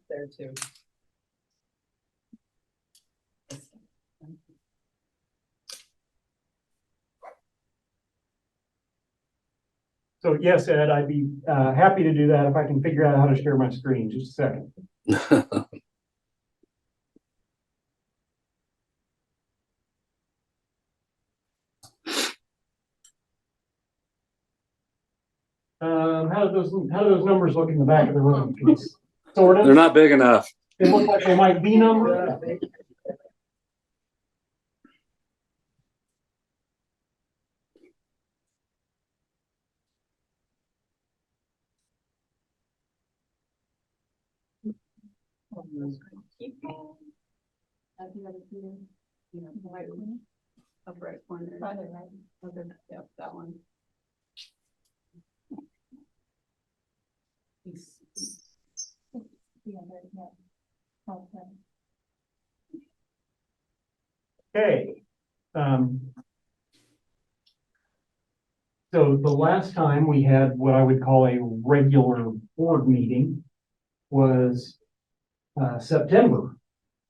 There too. So yes, Ed, I'd be happy to do that if I can figure out how to share my screen. Just a second. How do those numbers look in the back of the room? Sort of. They're not big enough. They look like they might be numbered. Keep going. Upper right corner. Okay, yep, that one. Okay. So the last time we had what I would call a regular board meeting was September.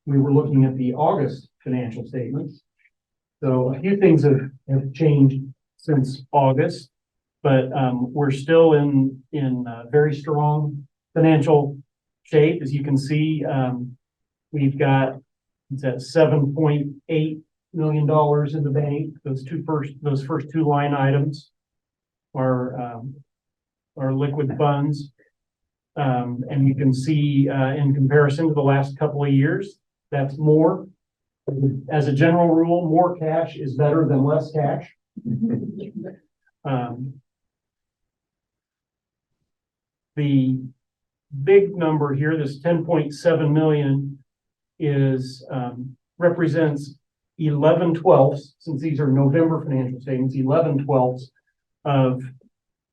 We were looking at the August financial statements. So a few things have changed since August, but we're still in very strong financial shape. As you can see, we've got it's at $7.8 million in the bank. Those first two line items are liquid funds. And you can see in comparison to the last couple of years, that's more. As a general rule, more cash is better than less cash. The big number here, this 10.7 million, is represents 11/12, since these are November financial statements, 11/12 of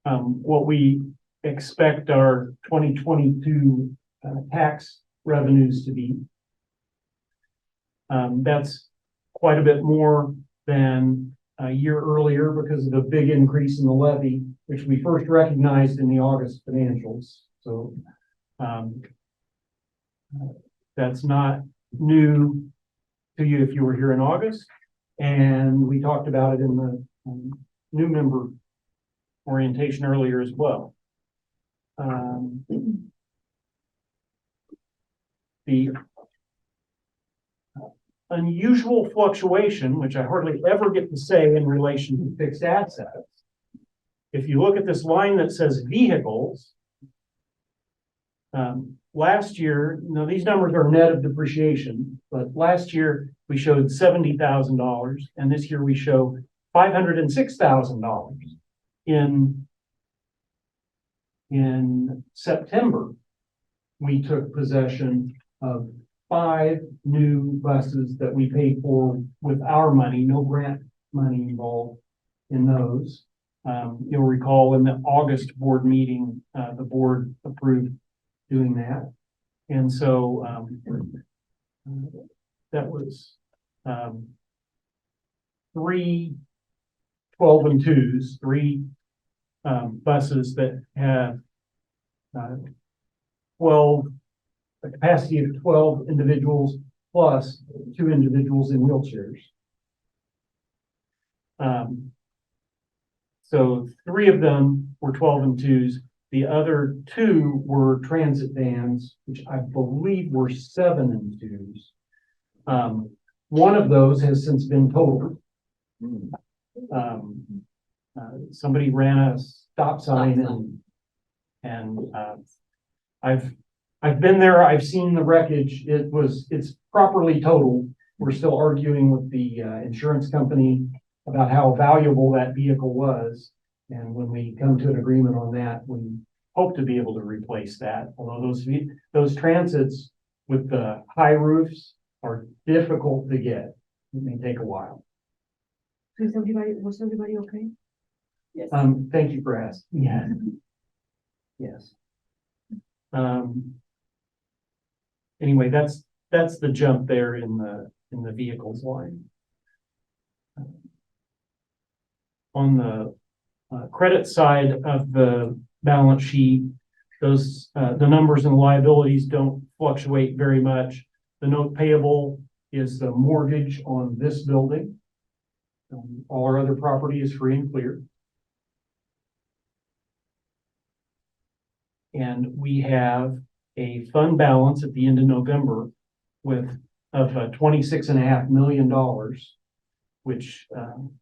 what we expect our 2022 tax revenues to be. That's quite a bit more than a year earlier because of the big increase in the levy, which we first recognized in the August financials. So that's not new to you if you were here in August. And we talked about it in the new member orientation earlier as well. The unusual fluctuation, which I hardly ever get to say in relation to fixed assets. If you look at this line that says vehicles, last year, these numbers are net of depreciation, but last year we showed $70,000, and this year we show $506,000. In September, we took possession of 5 new buses that we paid for with our money, no grant money involved in those. You'll recall in the August board meeting, the board approved doing that. And so that was 3 12 and 2s, 3 buses that have 12, a capacity of 12 individuals plus 2 individuals in wheelchairs. So 3 of them were 12 and 2s. The other 2 were transit vans, which I believe were 7 and 2s. One of those has since been totaled. Somebody ran a stop sign and I've been there. I've seen the wreckage. It's properly totaled. We're still arguing with the insurance company about how valuable that vehicle was. And when we come to an agreement on that, we hope to be able to replace that. Although those transits with the high roofs are difficult to get. It may take a while. Was everybody okay? Yes. Thank you for asking. Yeah. Yes. Anyway, that's the jump there in the vehicles line. On the credit side of the balance sheet, Those, the numbers and liabilities don't fluctuate very much. The note payable is the mortgage on this building. All our other property is free and clear. And we have a fund balance at the end of November of $26.5 million, which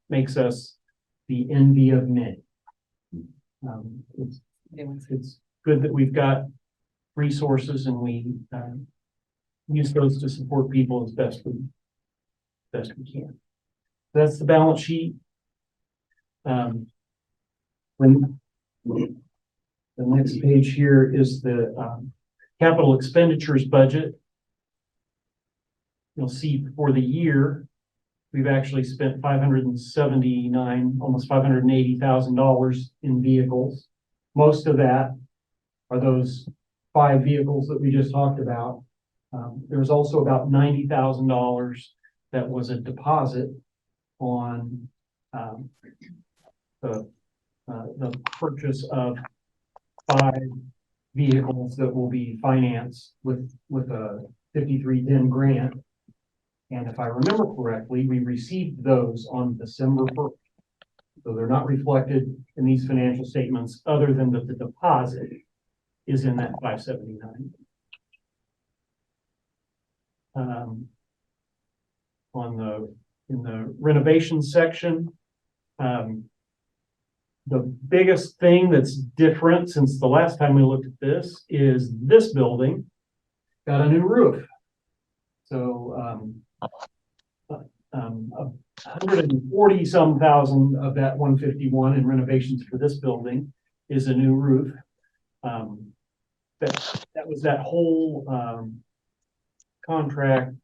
makes us the envy of men. It's good that we've got resources and we use those to support people as best we can. That's the balance sheet. When the next page here is the capital expenditures budget. You'll see for the year, we've actually spent $579, almost $580,000 in vehicles. Most of that are those 5 vehicles that we just talked about. There's also about $90,000 that was a deposit on the purchase of 5 vehicles that will be financed with a 5310 grant. And if I remember correctly, we received those on December 1st. So they're not reflected in these financial statements other than that the deposit is in that 579. In the renovation section, the biggest thing that's different since the last time we looked at this is this building got a new roof. So 140 some thousand of that 151 in renovations for this building is a new roof. That was that whole contract,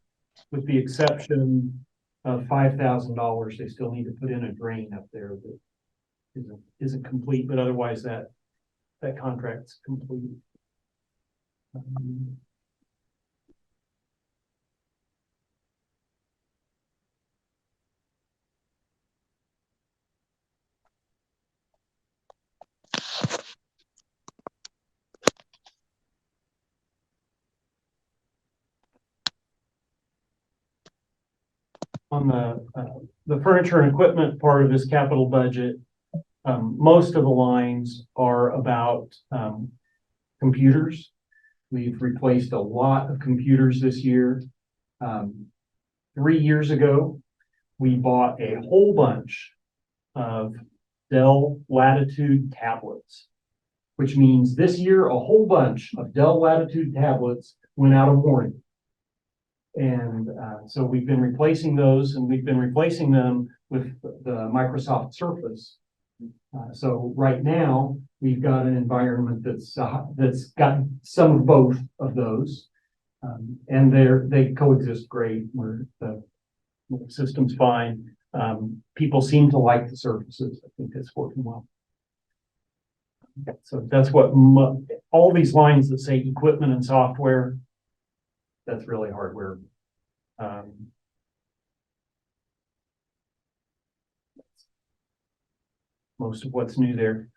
with the exception of $5,000. They still need to put in a drain up there that isn't complete, but otherwise that contract's complete. On the furniture and equipment part of this capital budget, most of the lines are about computers. We've replaced a lot of computers this year. 3 years ago, we bought a whole bunch of Dell Latitude tablets, which means this year a whole bunch of Dell Latitude tablets went out of warranty. And so we've been replacing those, and we've been replacing them with the Microsoft Surface. So right now we've got an environment that's got some of both of those, and they coexist great. Where the system's fine. People seem to like the Surfaces. I think it's working well. So that's what all these lines that say equipment and software. That's really hardware. Most of what's new there.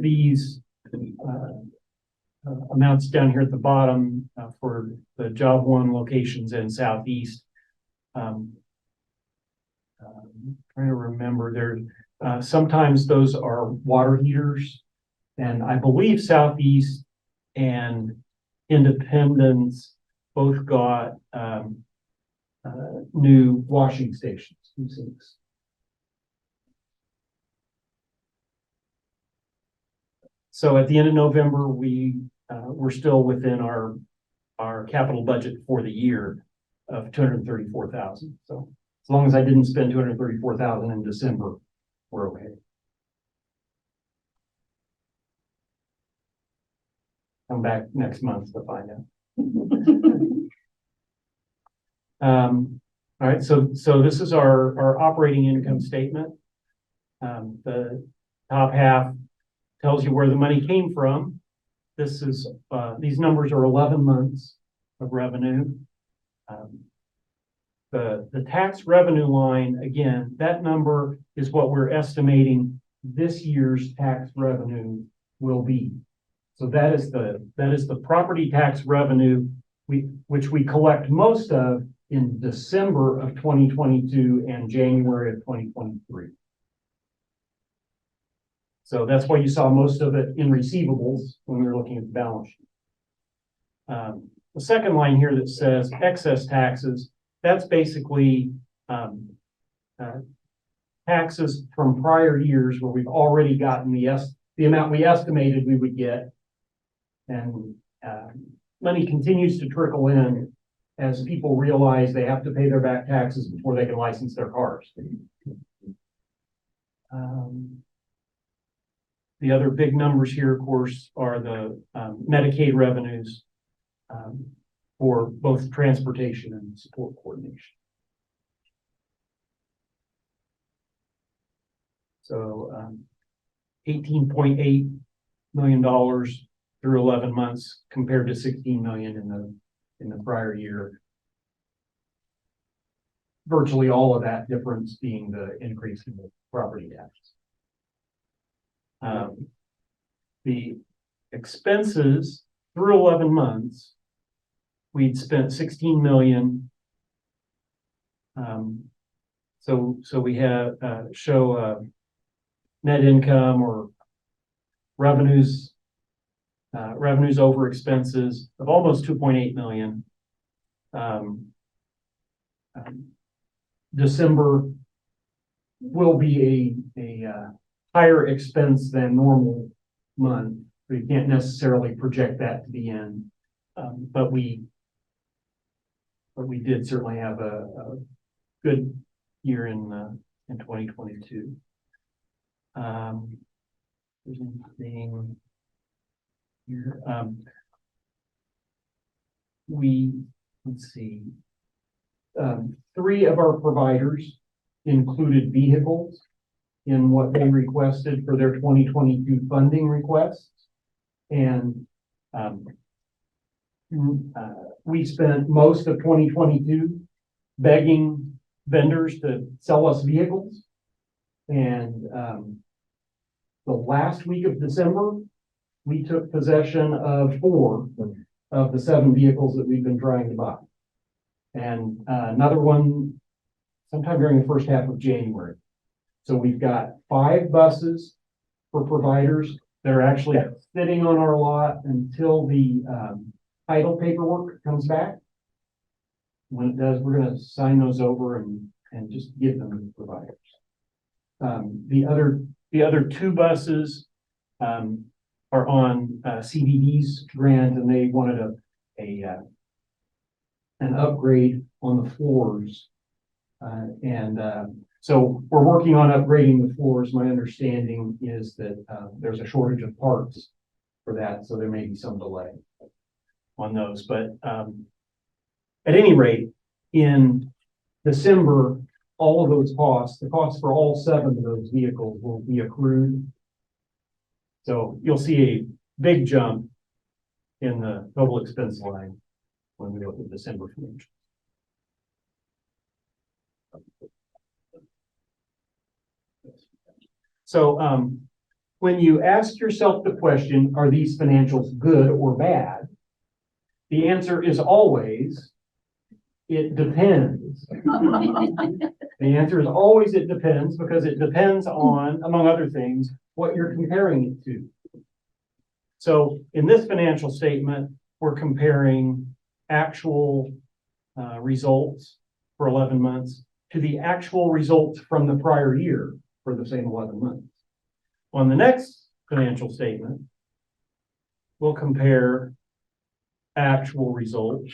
These amounts down here at the bottom for the Job 1 locations in Southeast. Trying to remember, there sometimes those are water heaters, and I believe Southeast and Independence both got new washing stations, new sinks. So at the end of November, we're still within our capital budget for the year of $234,000. So as long as I didn't spend $234,000 in December, we're okay. Come back next month to find out. All right, so this is our operating income statement. The top half tells you where the money came from. This is these numbers are 11 months of revenue. The tax revenue line, again, that number is what we're estimating this year's tax revenue will be. So that is the property tax revenue which we collect most of in December of 2022 and January of 2023. So that's why you saw most of it in receivables when we were looking at the balance sheet. The second line here that says excess taxes, that's basically taxes from prior years where we've already gotten the amount we estimated we would get. And money continues to trickle in as people realize they have to pay their back taxes before they can license their cars. The other big numbers here, of course, are the Medicaid revenues for both transportation and support coordination. So $18.8 million through 11 months compared to 16 million in the prior year. Virtually all of that difference being the increase in the property tax. The expenses through 11 months, we'd spent 16 million. So we have show net income or revenues over expenses of almost 2.8 million. December will be a higher expense than normal month. We can't necessarily project that to the end, but we did certainly have a good year in 2022. There's anything here. Let's see. 3 of our providers included vehicles in what they requested for their 2022 funding requests. And we spent most of 2022 begging vendors to sell us vehicles. And the last week of December, we took possession of 4 of the 7 vehicles that we've been trying to buy. And another one sometime during the first half of January. So we've got 5 buses for providers that are actually sitting on our lot until the title paperwork comes back. When it does, we're going to sign those over and just give them to the providers. The other 2 buses are on CDD's grant, and they wanted an upgrade on the floors. So we're working on upgrading the floors. My understanding is that there's a shortage of parts for that, so there may be some delay on those. But at any rate, in December, all of those costs, the costs for all 7 of those vehicles will be accrued. So you'll see a big jump in the total expense line when we look at December financials. So when you ask yourself the question, are these financials good or bad? The answer is always, it depends. The answer is always it depends, because it depends on, among other things, what you're comparing it to. So in this financial statement, we're comparing actual results for 11 months to the actual results from the prior year for the same 11 months. On the next financial statement, we'll compare actual results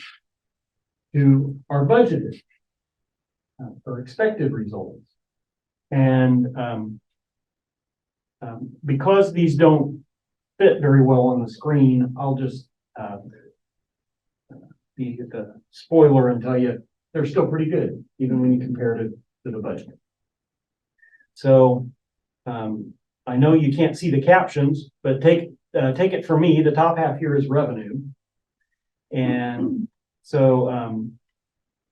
to our budgeted or expected results. And because these don't fit very well on the screen, I'll just be the spoiler and tell you they're still pretty good, even when you compare it to the budget. So I know you can't see the captions, but take it from me. The top half here is revenue. And so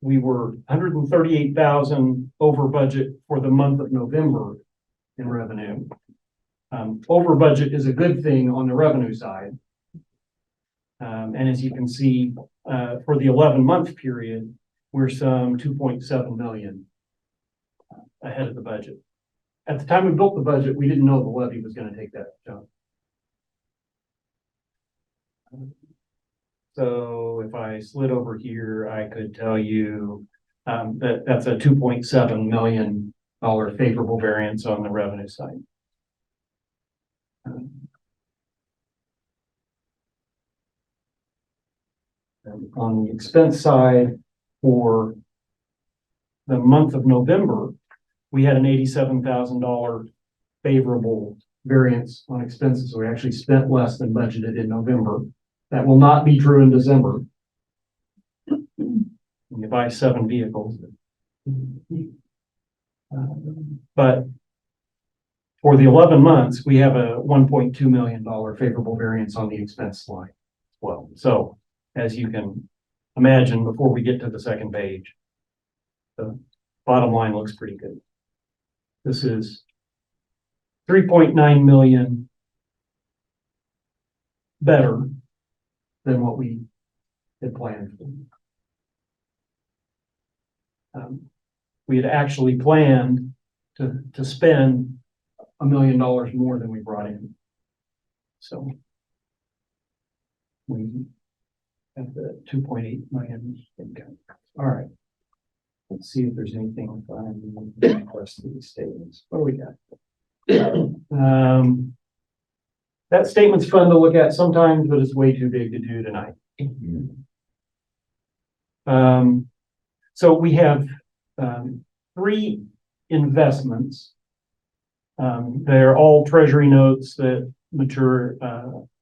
we were 138,000 over budget for the month of November in revenue. Over budget is a good thing on the revenue side. And as you can see, for the 11-month period, we're some 2.7 million ahead of the budget. At the time we built the budget, we didn't know the levy was going to take that jump. So if I slid over here, I could tell you that that's a $2.7 million favorable variance on the revenue side. And on the expense side, for the month of November, we had an $87,000 favorable variance on expenses. We actually spent less than budgeted in November. That will not be true in December. You buy 7 vehicles. But for the 11 months, we have a $1.2 million favorable variance on the expense line as well. So as you can imagine, before we get to the second page, the bottom line looks pretty good. This is 3.9 million better than what we had planned for. We had actually planned to spend $1 million more than we brought in. So we have the 2.8 million income. All right. Let's see if there's anything on the rest of these statements. What do we got? That statement's fun to look at sometimes, but it's way too big to do tonight. So we have 3 investments. They're all treasury notes that mature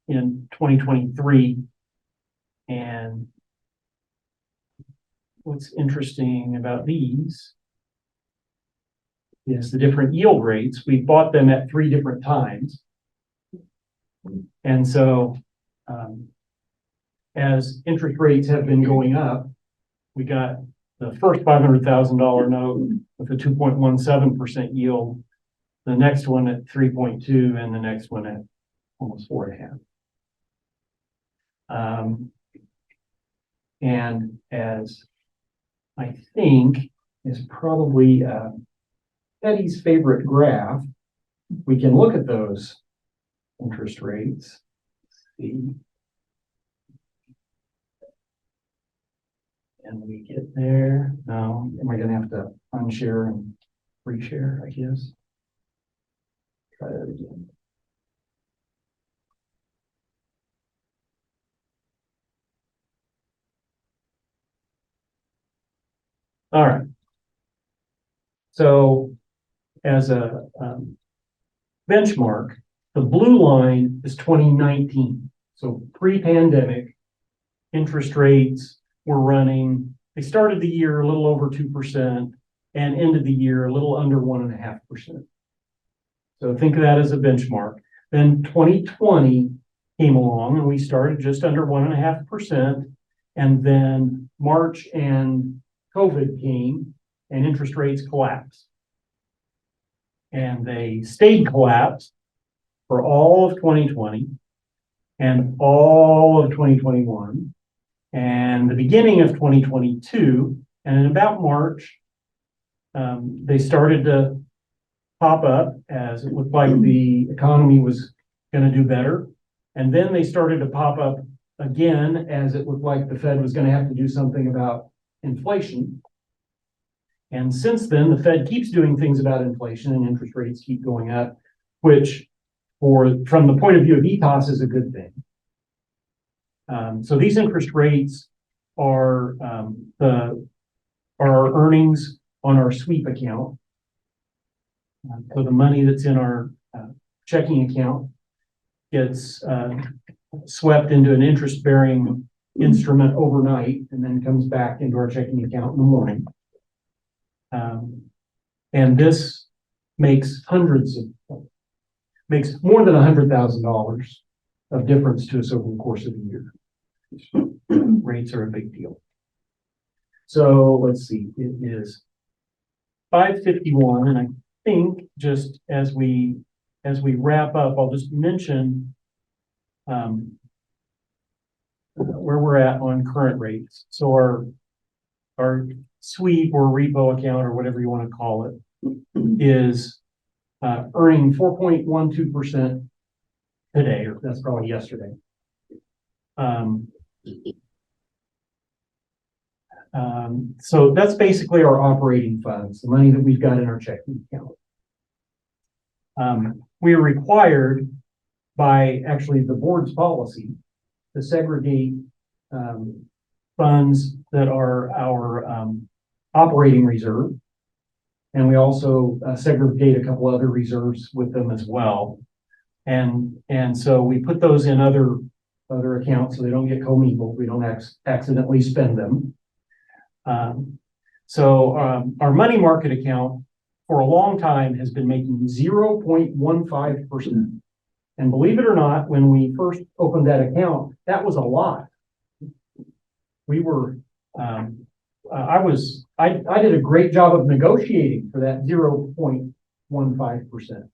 in 2023. And what's interesting about these is the different yield rates. We bought them at 3 different times. And so as interest rates have been going up, we got the first $500,000 note with a 2.17% yield, the next one at 3.2, and the next one at almost 4.5. And as I think is probably Eddie's favorite graph, we can look at those interest rates. See. And we get there. Now, am I going to have to unshare and reshare, I guess? Try that again. All right. So as a benchmark, the blue line is 2019. So pre-pandemic, interest rates were running, they started the year a little over 2% and ended the year a little under 1.5%. So think of that as a benchmark. Then 2020 came along and we started just under 1.5%. And then March and COVID came and interest rates collapsed. And they stayed collapsed for all of 2020 and all of 2021 and the beginning of 2022. And in about March, they started to pop up as it looked like the economy was going to do better. And then they started to pop up again as it looked like the Fed was going to have to do something about inflation. And since then, the Fed keeps doing things about inflation and interest rates keep going up, which from the point of view of ETOS is a good thing. So these interest rates are our earnings on our sweep account. So the money that's in our checking account gets swept into an interest-bearing instrument overnight and then comes back into our checking account in the morning. And this makes makes more than $100,000 of difference to us over the course of the year. Rates are a big deal. So let's see, it is 5:51, and I think just as we wrap up, I'll just mention where we're at on current rates. So our sweep or repo account or whatever you want to call it is earning 4.12% today, or that's probably yesterday. So that's basically our operating funds, the money that we've got in our checking account. We are required by actually the board's policy to segregate funds that are our operating reserve. And we also segregate a couple other reserves with them as well. And so we put those in other accounts so they don't get commingled. We don't accidentally spend them. So our money market account for a long time has been making 0.15%. And believe it or not, when we first opened that account, that was a lot. We were, I did a great job of negotiating for that 0.15%.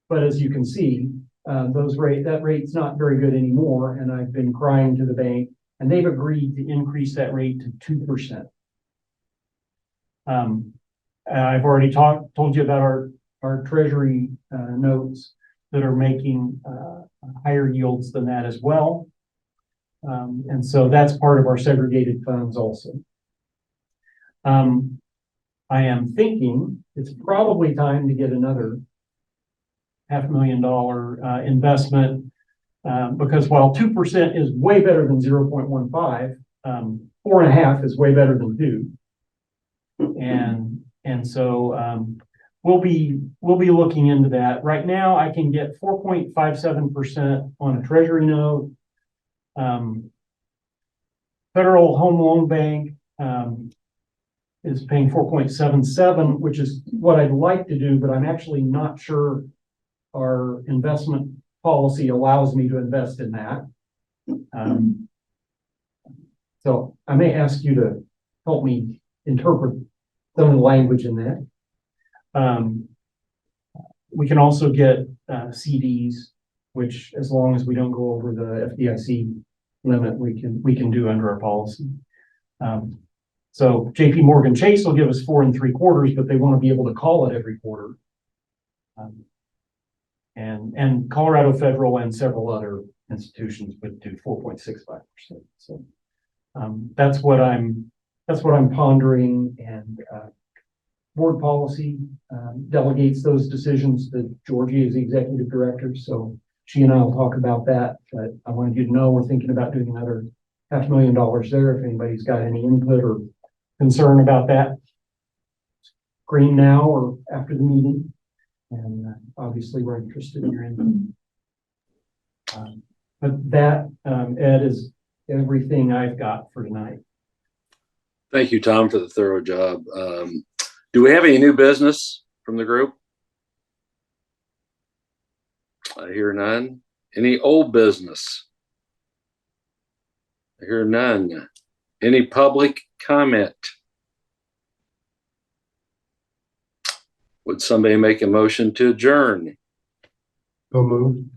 But as you can see, that rate's not very good anymore. And I've been crying to the bank and they've agreed to increase that rate to 2%. I've already told you about our treasury notes that are making higher yields than that as well. And so that's part of our segregated funds also. I am thinking it's probably time to get another $500,000 investment because while 2% is way better than 0.15, 4.5 is way better than 2. And so we'll be looking into that. Right now, I can get 4.57% on a treasury note. Federal Home Loan Bank is paying 4.77, which is what I'd like to do, but I'm actually not sure our investment policy allows me to invest in that. So I may ask you to help me interpret some of the language in that. We can also get CDs, which as long as we don't go over the FDIC limit, we can do under our policy. So JP Morgan Chase will give us 4 3/4, but they want to be able to call it every quarter. And Colorado Federal and several other institutions would do 4.65%. So that's what I'm pondering, and board policy delegates those decisions to Georgie as the executive director. So she and I will talk about that, but I wanted you to know we're thinking about doing another $500,000 there. If anybody's got any input or concern about that, green now or after the meeting. And obviously we're interested in your input. But that, Ed, is everything I've got for tonight. Thank you, Tom, for the thorough job. Do we have any new business from the group? I hear none. Any old business? I hear none. Any public comment? Would somebody make a motion to adjourn? So moved.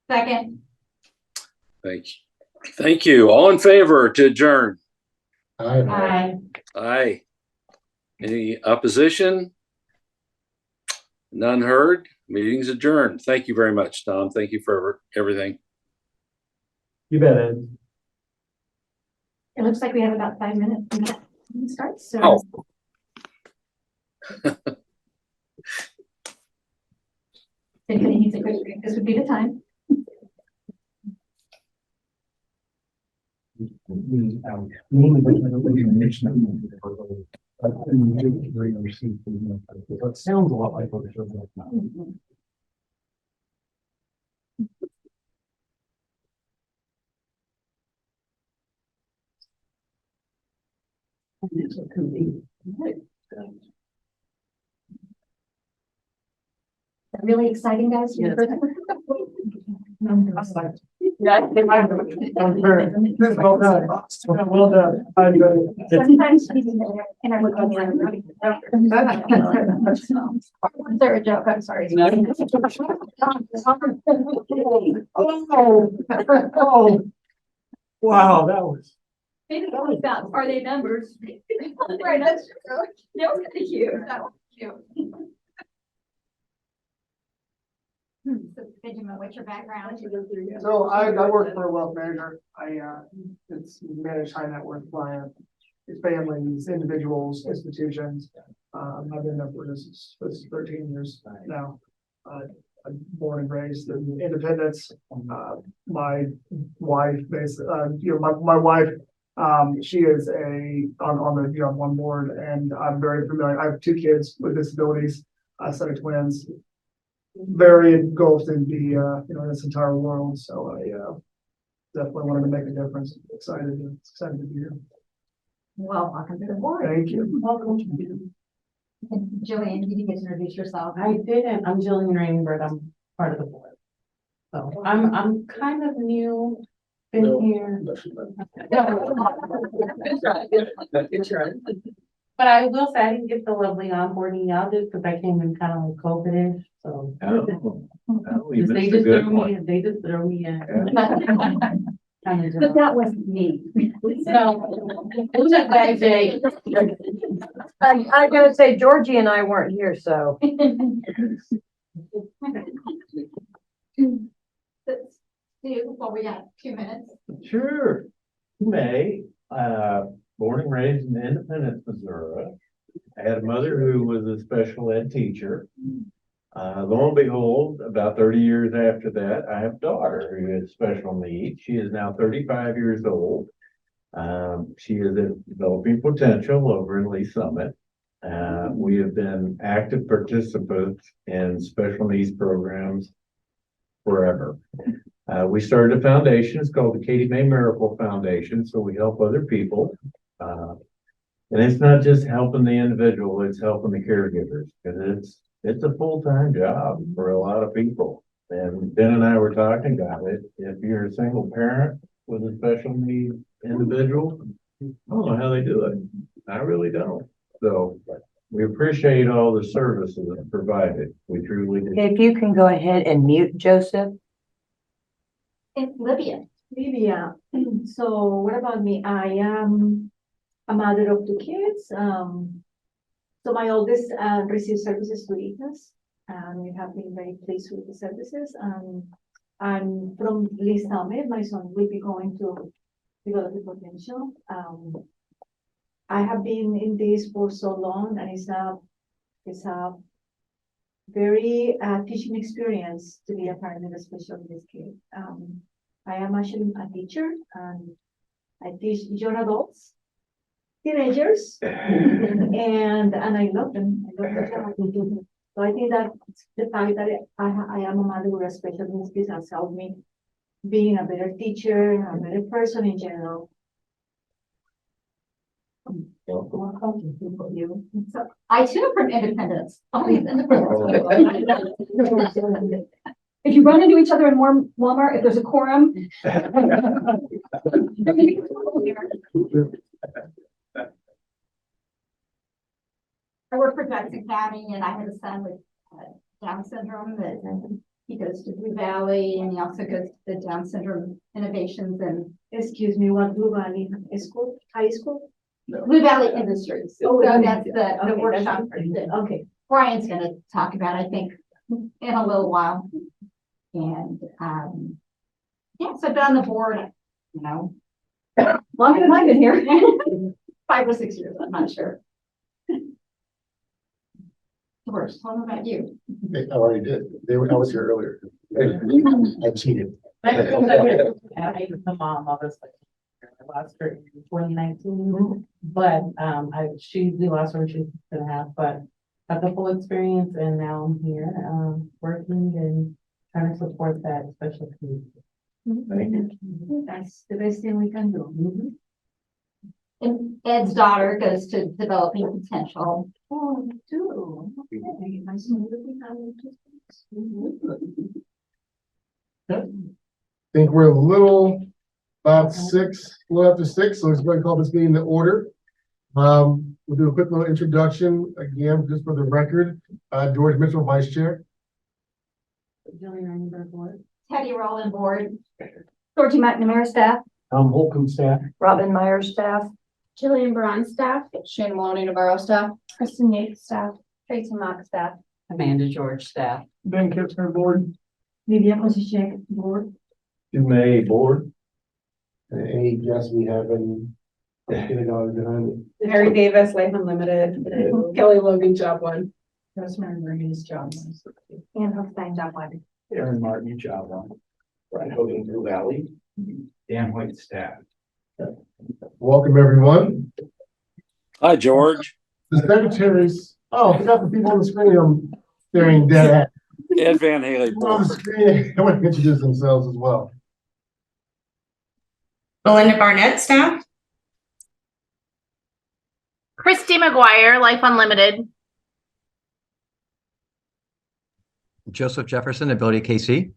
Second. Thank you. Thank you. All in favor to adjourn? Aye. Aye. Any opposition? None heard. Meeting's adjourned. Thank you very much, Tom. Thank you for everything. You bet, Ed. It looks like we have about 5 minutes to start, so. Oh. If anybody needs a quick break, this would be the time. It sounds a lot like what it shows like now. Really exciting, guys. Yes. Well done. Sometimes and I would there a joke, I'm sorry. Oh. Wow, that was. Maybe about, are they members? Right, that's true. That was kind of cute. That was cute. So Benjamin, what's your background? So I work for a wealth manager. It's managed high net worth client, families, individuals, institutions. I've been there for this is 13 years now. I'm born and raised in Independence. My wife, my wife, she is on the one board, and I'm very familiar. I have 2 kids with disabilities, a set of twins. Very engulfed in this entire world. So I definitely wanted to make a difference. Excited to be here. Well, welcome to the board. Thank you. Welcome. And Jillian, you get to introduce yourself. I didn't. I'm Jillian Rainbird. I'm part of the board. So I'm kind of new, been here. But I will say I didn't get the lovely onboarding y'all did because I came in kind of like COVID-ish. So they just threw me in. They just threw me in. Kind of But that wasn't me. So it was a bad day. I gotta say, Georgie and I weren't here, so. Stu, well, we got 2 minutes. Sure. May, born and raised in Independence, Missouri. I had a mother who was a special ed teacher. Lo and behold, about 30 years after that, I have a daughter who has special needs. She is now 35 years old. She is at Developing Potential over in Lee Summit. We have been active participants in special needs programs forever. We started a foundation. It's called the Katie Mae Miracle Foundation. So we help other people. And it's not just helping the individual, it's helping the caregivers. Because it's a full-time job for a lot of people. And Ben and I were talking about it. If you're a single parent with a special needs individual, I don't know how they do it. I really don't. So we appreciate all the services provided. We truly do. If you can go ahead and mute Joseph. It's Libya. Livia, so what about me? I am a mother of 2 kids. So my oldest receives services to IGNAS, and we have been very pleased with the services. I'm from Lee Summit. My son will be going to Developing Potential. I have been in this for so long, and it's a very teaching experience to be a parent of a special needs kid. I am actually a teacher, and I teach young adults, teenagers, and I love them. I love the job. So I think that the fact that I am a mother with a special needs kid has helped me being a better teacher, a better person in general. Welcome to you. So I too am from Independence. Always Independence. If you run into each other in Walmart, if there's a quorum. I work for Jackson County, and I have a son with Down syndrome that he goes to Blue Valley, and he also goes to the Down syndrome innovations and Excuse me, what Blue Valley School, high school? Blue Valley Industries. So that's the Okay, workshop that Okay, Brian's gonna talk about, I think, in a little while. And, yeah, so I've been on the board, longer than I've been here. 5 or 6 years, I'm not sure. George, tell them about you. I already did. I was here earlier. I cheated. I was the mom of this. I lost her in 2019, but we lost her when she was 6.5, but got the full experience, and now I'm here working and trying to support that special community. that's the best thing we can do. And Ed's daughter goes to Developing Potential. Oh, you do. Okay, my son will be having 2 I think we're about a little after 6, so let's go ahead and call this meeting to order. We'll do a quick little introduction again, just for the record. George Mitchell, Vice Chair. Jillian Rainbird board. Teddy Rowland Board. Georgie McNamara staff. Tom Holcomb staff. Robin Meyer staff. Jillian Brown staff. Shane Maloney Navarro staff. Kristen Yates staff. Tracy Mock staff. Amanda George staff. Ben Kitzner, board. Lydia Posichek, board. You may board. Any guess we have any kindergarten behind it? Mary Davis, Life Unlimited. Kelly Logan, job one. Rosemary Marie's job. Ann Hochstein, job one. Aaron Martin, job one. Brian Hogan, Blue Valley. Dan White staff. Welcome, everyone. Hi, George. The secretaries, oh, I forgot the people on the screen I'm staring dead at. Ed Van Haley. People on the screen, I want to introduce themselves as well. Belinda Barnett staff. Christy McGuire, Life Unlimited. Joseph Jefferson, Ability KC.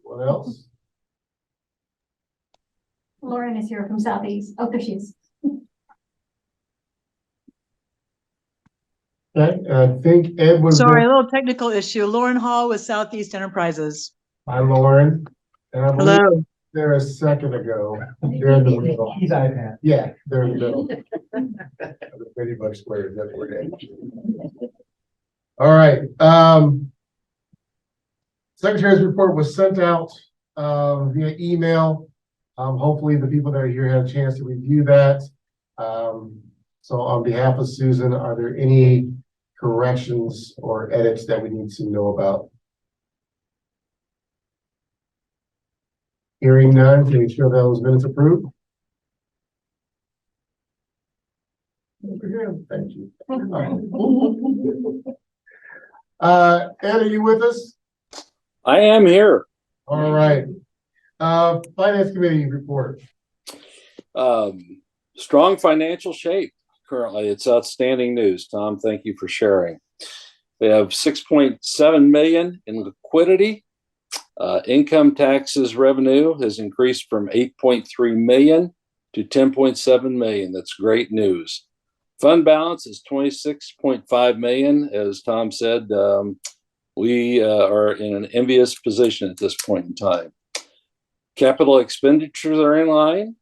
What else? Lauren is here from Southeast. Oh, there she is. Okay, I think Ed was. Sorry, a little technical issue. Lauren Hall with Southeast Enterprises. Hi, Lauren. And I believe Hello. there a second ago. They're in the middle. He's iPad. Yeah, they're in the middle. Pretty much squares, that's where it is. All right, Secretary's report was sent out, via email. Hopefully the people that are here had a chance to review that. So on behalf of Susan, are there any corrections or edits that we need to know about? Hearing none, can we show those minutes approved? Thank you. Ed, are you with us? I am here. All right. Finance Committee report. Strong financial shape currently. It's outstanding news. Tom, thank you for sharing. We have 6.7 million in liquidity. Income taxes revenue has increased from 8.3 million to 10.7 million. That's great news. Fund balance is 26.5 million. As Tom said, we are in an envious position at this point in time. Capital expenditures are in line.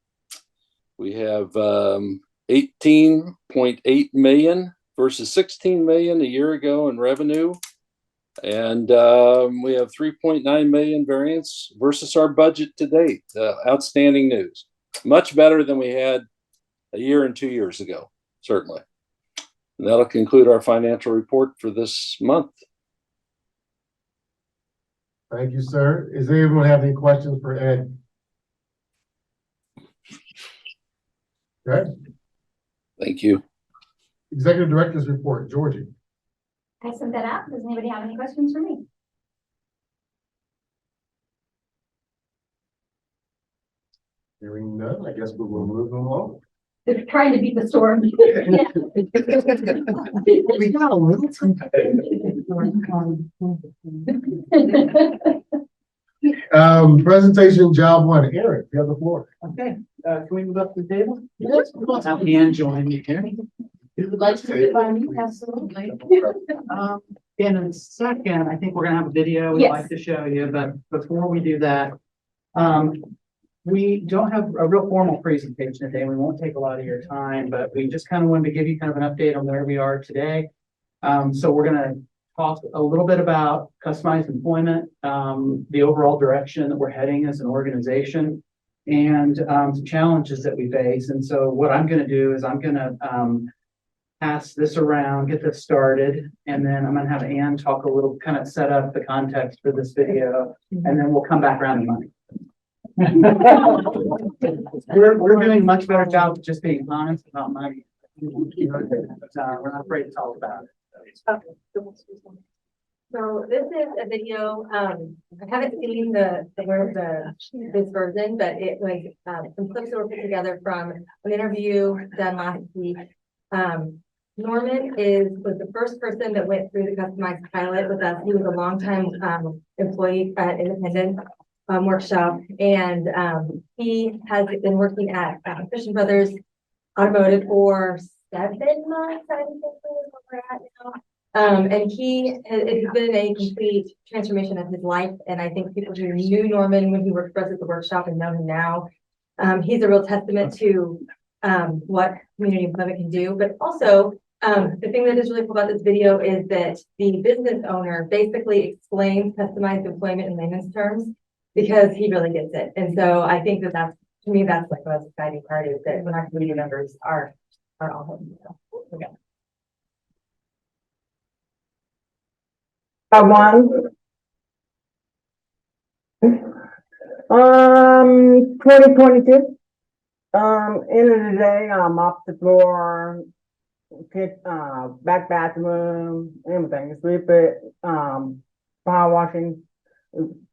We have 18.8 million versus 16 million a year ago in revenue. And we have 3.9 million variance versus our budget to date. Outstanding news. Much better than we had a year and 2 years ago, certainly. And that'll conclude our financial report for this month. Thank you, sir. Does anyone have any questions for Ed? Okay, Thank you. Executive Director's report, Georgie. I sent that out. Does anybody have any questions for me? Hearing none, I guess we will move along. They're trying to beat the storm. Yeah. We got a little too. Presentation, job one. Eric, you have the floor. Okay, can we move up to the table? Yes. Have Ann join me here. If you'd like to sit by me, absolutely. In a second, I think we're gonna have a video we'd Yes. like to show you, but before we do that, we don't have a real formal presentation today. We won't take a lot of your time, but we just kind of wanted to give you kind of an update on where we are today. So we're gonna talk a little bit about customized employment, the overall direction that we're heading as an organization, and some challenges that we face. And so what I'm gonna do is I'm gonna pass this around, get this started, and then I'm gonna have Ann talk a little, kind of set up the context for this video, and then we'll come back around to money. We're doing a much better job of just being honest about money. But, we're not afraid to talk about it. So this is a video, I haven't seen this version, but it was, some clips that were put together from an interview done last week. Norman was the first person that went through the customized pilot with us. He was a longtime, employee at Independence, workshop, and, he has been working at Christian Brothers Automotive for 7 months, I think is where we're at now. And it's been a complete transformation of his life. And I think people who knew Norman when he worked for us at the workshop and know him now, he's a real testament to what community employment can do. But also, the thing that is really cool about this video is that the business owner basically explains customized employment in layman's terms because he really gets it. And so I think that that's, to me, that's like the most exciting part is that when our community members are all helping. Okay. One. 2022. End of the day, I'm off the floor, back bathroom, everything, sweep it, power washing,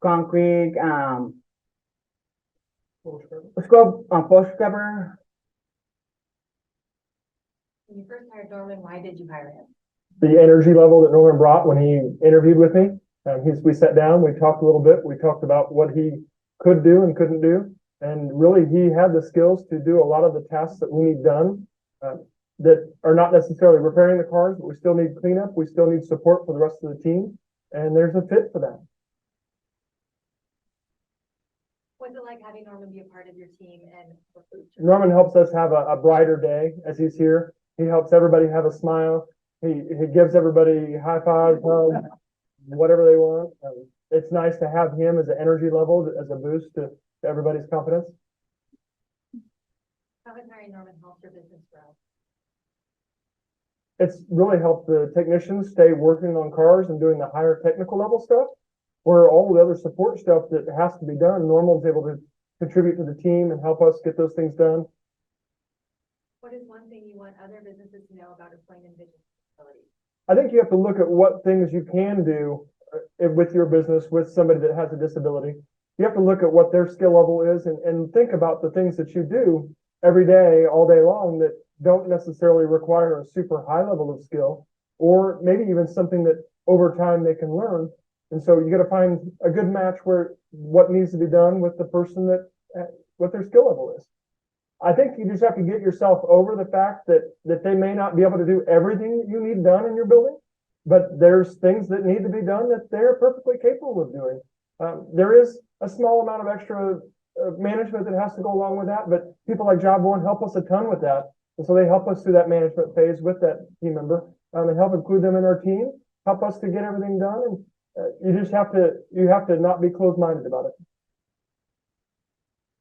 concrete, post scrubber. When you first hired Norman, why did you hire him? The energy level that Norman brought when he interviewed with me. We sat down, we talked a little bit, we talked about what he could do and couldn't do. And really, he had the skills to do a lot of the tasks that we need done that are not necessarily repairing the cars, but we still need cleanup. We still need support for the rest of the team. And there's a fit for that. What's it like having Norman be a part of your team and Norman helps us have a brighter day as he's here. He helps everybody have a smile. He gives everybody high fives, hugs, whatever they want. It's nice to have him as an energy level, as a boost to everybody's confidence. how has hiring Norman helped your business grow? It's really helped the technicians stay working on cars and doing the higher technical level stuff, where all the other support stuff that has to be done, Norman's able to contribute to the team and help us get those things done. What is one thing you want other businesses to know about employing and vision facilities? I think you have to look at what things you can do with your business with somebody that has a disability. You have to look at what their skill level is and think about the things that you do every day, all day long, that don't necessarily require a super high level of skill, or maybe even something that over time they can learn. And so you got to find a good match where what needs to be done with the person that what their skill level is. I think you just have to get yourself over the fact that they may not be able to do everything that you need done in your building, but there's things that need to be done that they're perfectly capable of doing. There is a small amount of extra management that has to go along with that, but people like Job One help us a ton with that. And so they help us through that management phase with that team member and help include them in our team, help us to get everything done. And you just have to not be closed-minded about it.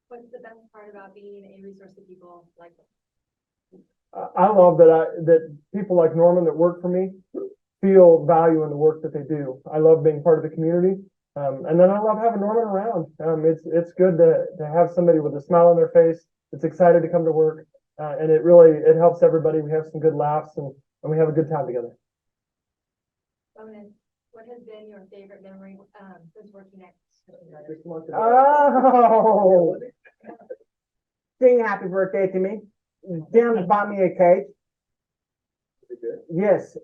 What's the best part about being a resource to people like this? I love that people like Norman that work for me feel value in the work that they do. I love being part of the community. And then I love having Norman around. It's good to have somebody with a smile on their face that's excited to come to work. And it helps everybody. We have some good laughs and we have a good time together. Ronan, what has been your favorite memory since working at? Oh, sing happy birthday to me. Jim bought me a cake. Yes.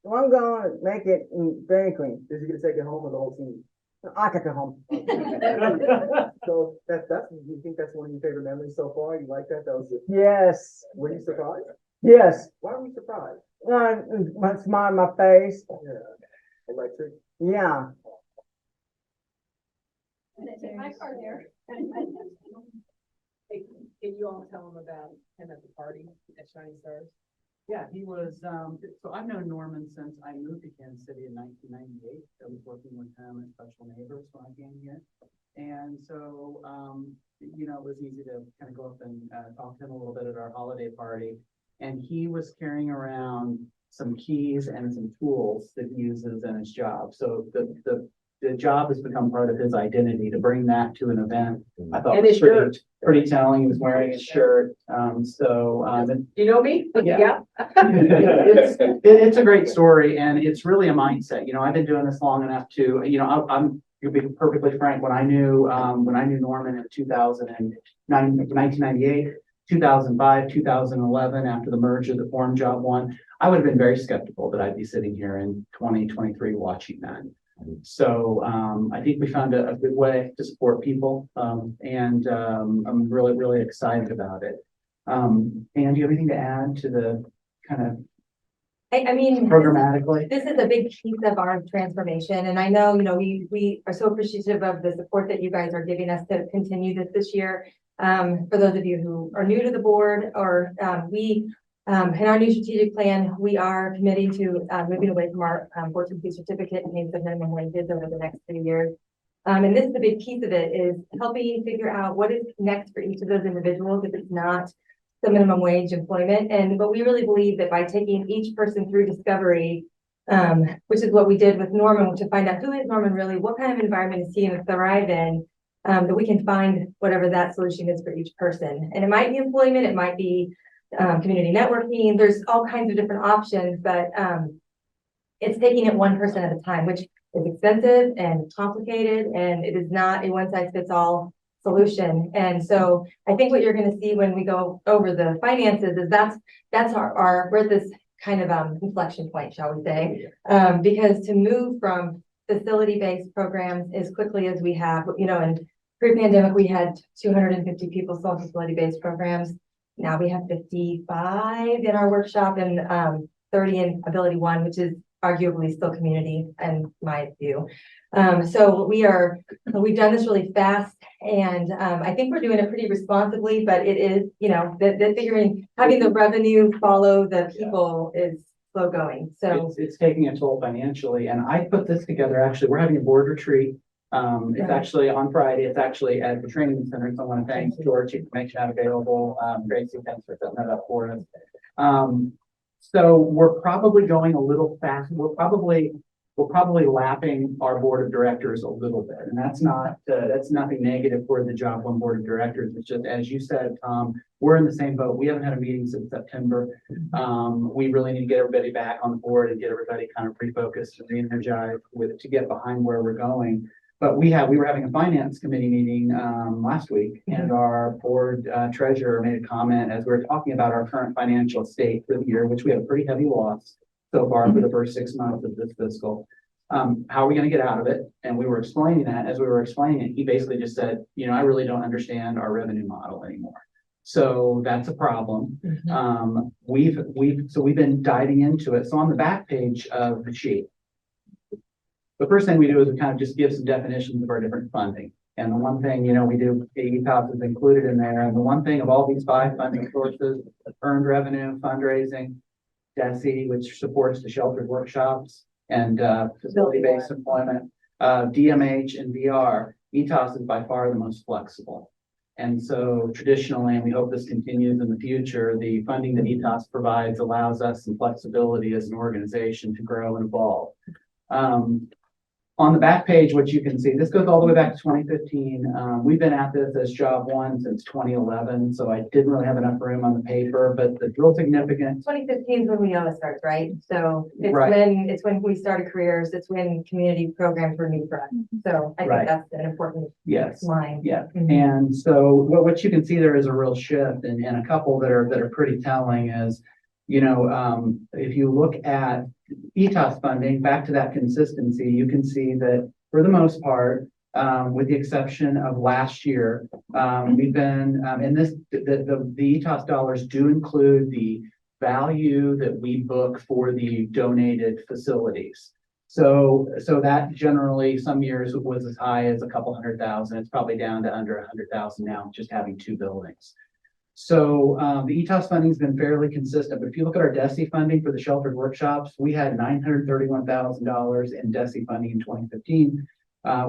So I'm gonna make it in Dairy Queen. Did you get to take it home with the whole team? I took it home. So you think that's one of your favorite memories so far? You like that? That was it. Yes. Were you surprised? Yes. Why were you surprised? My smile on my face. Yeah. Electric. Yeah. My car there. Hey, can you all tell them about him at the party at Shining Stars? Yeah, he was, so I've known Norman since I moved to Kansas City in 1998. I was working with him at Special Neighbors when I came here. And so, it was easy to kind of go up and talk to him a little bit at our holiday party. And he was carrying around some keys and some tools that he uses in his job. So the job has become part of his identity. To bring that to an event, I thought And his shirt. pretty telling. He was wearing his shirt. Do you know me? Yeah. It's a great story, and it's really a mindset. I've been doing this long enough to, I'm to be perfectly frank. When I knew Norman in 1998, 2005, 2011, after the merger that formed Job One, I would have been very skeptical that I'd be sitting here in 2023 watching that. So I think we found a good way to support people, and I'm really, really excited about it. And do you have anything to add to the kind of I mean. programmatically? This is a big piece of our transformation, and I know, we are so appreciative of the support that you guys are giving us to continue this year. For those of you who are new to the board, or, in our new strategic plan, we are committing to, moving away from our, 14P certificate and paying the minimum wages over the next 3 years. And this is a big piece of it, is helping figure out what is next for each of those individuals if it's not the minimum wage employment. But we really believe that by taking each person through discovery, which is what we did with Norman, to find out who is Norman really, what kind of environment is he going to thrive in, that we can find whatever that solution is for each person. And it might be employment, it might be community networking. There's all kinds of different options, but it's taking it one person at a time, which is expensive and complicated, and it is not a one-size-fits-all solution. And so I think what you're going to see when we go over the finances is that's our we're at this kind of inflection point, shall we say, because to move from facility-based programs as quickly as we have, and pre-pandemic we had 250 people still facility-based programs. Now we have 55 in our workshop and 30 in Ability One, which is arguably still community in my view. So we've done this really fast, and I think we're doing it pretty responsibly, but it is, having the revenue follow the people is slow going. So It's taking a toll financially, and I put this together, actually, we're having a board retreat. It's actually on Friday. It's actually at the training center. So I want to thank George, information out available. Gracie, thanks for setting that up for us. So we're probably going a little fast. We're probably lapping our board of directors a little bit, and that's nothing negative for the Job One board of directors. It's just, as you said, Tom, we're in the same boat. We haven't had a meeting since September. We really need to get everybody back on the board and get everybody kind of refocused and re-energized to get behind where we're going. But we were having a finance committee meeting last week, and our board treasurer made a comment as we were talking about our current financial state for the year, which we have a pretty heavy loss so far for the first 6 months of this fiscal. How are we going to get out of it? And we were explaining that. As we were explaining it, he basically just said, I really don't understand our revenue model anymore. So that's a problem. We've been diving into it. So on the back page of the sheet, the first thing we do is we kind of just give some definitions of our different funding. And the one thing, we do, ETOPS is included in there. And the one thing of all these 5 funding sources, earned revenue, fundraising, DESE, which supports the sheltered workshops and facility-based employment, DMH and VR, ETOPS is by far the most flexible. And so traditionally, and we hope this continues in the future, the funding that ETOPS provides allows us some flexibility as an organization to grow and evolve. On the back page, what you can see, this goes all the way back to 2015. We've been at this as Job One since 2011, so I didn't really have enough room on the paper, but the real significant. 2015 is when we know it starts, right? So it's when we started careers, it's when community programs were new for us. So I think that's an important line. Yeah. And so what you can see there is a real shift, and a couple that are pretty telling is, if you look at ETOPS funding, back to that consistency, you can see that for the most part, with the exception of last year, we've been, and the ETOPS dollars do include the value that we book for the donated facilities. So that generally some years was as high as a couple $100,000. It's probably down to under 100,000 now, just having 2 buildings. So the ETOPS funding has been fairly consistent, but if you look at our DESE funding for the sheltered workshops, we had $931,000 in DESE funding in 2015.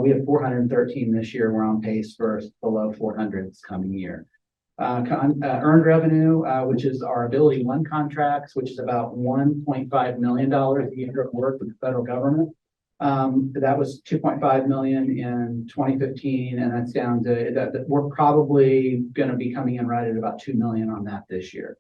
We have 413 this year. We're on pace for below 400 this coming year. Earned revenue, which is our Ability One contracts, which is about $1.5 million a year of work with the federal government. That was 2.5 million in 2015, and that's down to that. We're probably going to be coming in right at about 2 million on that this year.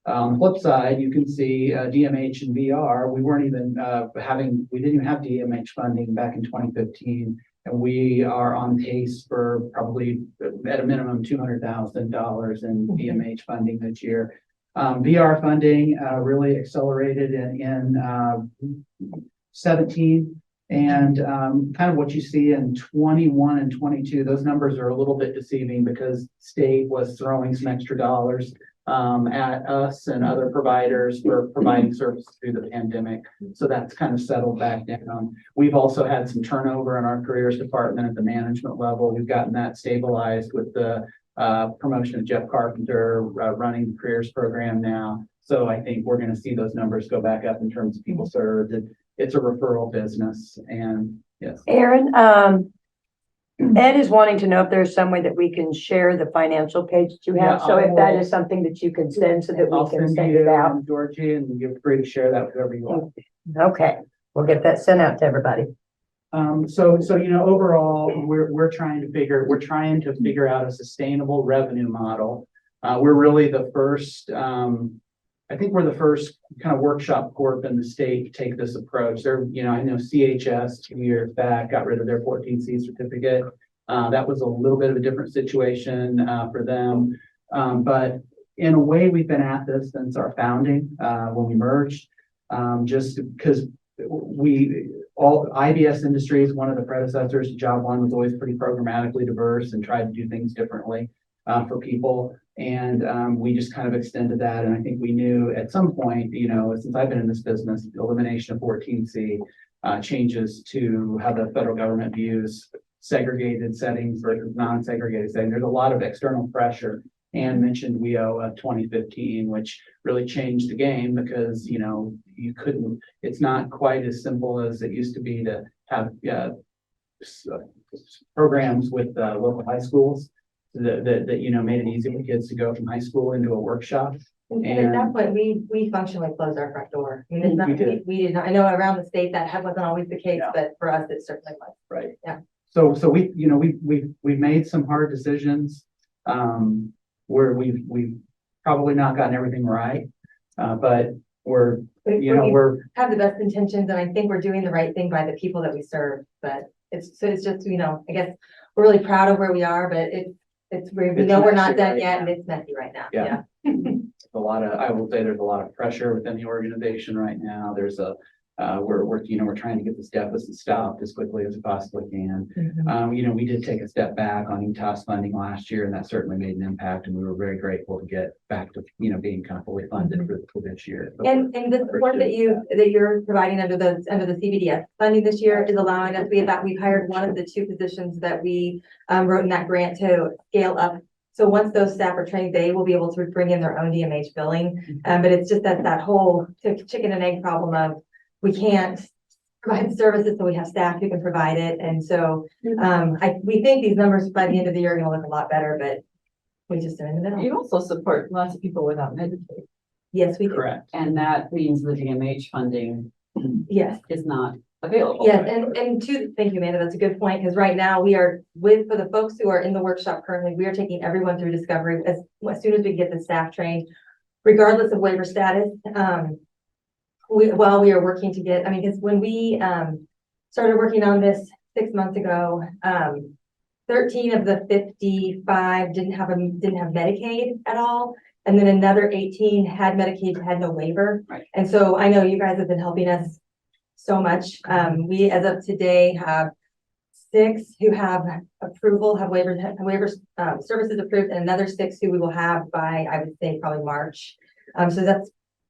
On the flip side, you can see DMH and VR. We didn't even have DMH funding back in 2015, and we are on pace for probably at a minimum $200,000 in DMH funding this year. VR funding really accelerated in 17. And kind of what you see in 21 and 22, those numbers are a little bit deceiving because state was throwing some extra dollars at us and other providers for providing services through the pandemic. So that's kind of settled back down. We've also had some turnover in our careers department at the management level. We've gotten that stabilized with the promotion of Jeff Carpenter running the careers program now. So I think we're going to see those numbers go back up in terms of people served. It's a referral business, and yes. Aaron, Ed is wanting to know if there's some way that we can share the financial page that you have. Yeah, So if that I'll- is something that you can send so that I'll we can send send you it out. and Georgie, and you're free to share that with whoever you want. Okay, we'll get that sent out to everybody. So overall, we're trying to figure out a sustainable revenue model. We're really the first, I think we're the first kind of workshop corp in the state to take this approach. I know CHS 2 years back got rid of their 14C certificate. That was a little bit of a different situation for them. But in a way, we've been at this since our founding, when we merged, just because IBS Industries, one of the predecessors to Job One, was always pretty programmatically diverse and tried to do things differently for people. And we just kind of extended that. And I think we knew at some point, since I've been in this business, the elimination of 14C changes to how the federal government views segregated settings versus non-segregated settings. There's a lot of external pressure. And mentioned WIO 2015, which really changed the game because, it's not quite as simple as it used to be to have programs with local high schools that made it easy for kids to go from high school into a workshop. And at that point, we functionally closed our front door. I mean, it's not, we did not, I know around the state that wasn't always the case, but for us, it certainly was. Right. Yeah. So we've made some hard decisions. Where we've probably not gotten everything right, but we're have the best intentions, and I think we're doing the right thing by the people that we serve. But it's just I guess we're really proud of where we are, but we know we're not done yet, and it's messy right now. Yeah. I will say there's a lot of pressure within the organization right now. There's we're trying to get this deficit stopped as quickly as we possibly can. Mm-hmm. We did take a step back on ETOS funding last year, and that certainly made an impact, and we were very grateful to get back to, being kind of fully funded for this year. And the support that you're providing under the CBDS funding this year is allowing us, we've hired one of the 2 positions that we wrote in that grant to scale up. So once those staff are trained, they will be able to bring in their own DMH billing. But it's just that whole chicken and egg problem of we can't provide the services, so we have staff who can provide it. And so we think these numbers by the end of the year are going to look a lot better, but we just are in the middle. You also support lots of people without Medicaid. Yes, we do. Correct. And that means the DMH funding Yes. is not available. Yes, thank you, Amanda. That's a good point, because right now we are for the folks who are in the workshop currently, we are taking everyone through discovery as soon as we get the staff trained, regardless of waiver status. While we are working to get, because when we started working on this 6 months ago, 13 of the 55 didn't have Medicaid at all. And then another 18 had Medicaid, had no waiver. Right. And so I know you guys have been helping us so much. We, as of today, have 6 who have approval, have waivers, services approved, and another 6 who we will have by, I would say, probably March. So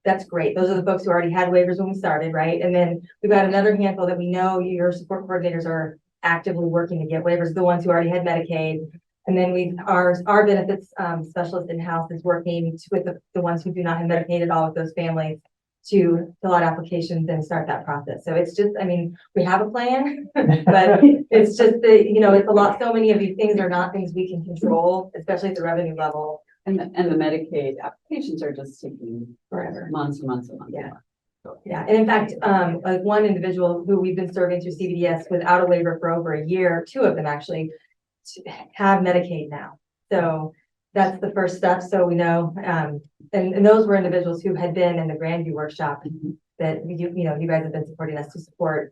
that's great. Those are the folks who already had waivers when we started, right? And then we've got another handful that we know your support coordinators are actively working to get waivers, the ones who already had Medicaid. And then our benefits specialist in-house is working with the ones who do not have Medicaid at all with those families to fill out applications and start that process. So it's just, we have a plan, but it's just it's a lot. So many of these things are not things we can control, especially at the revenue level. And the Medicaid applications are just taking Forever. months and months and months. Yeah. Yeah, and in fact, like one individual who we've been serving through CBDS without a waiver for over a year, 2 of them actually have Medicaid now. So that's the first step. So we know, and those were individuals who had been in the Grandview workshop that you guys have been supporting us to support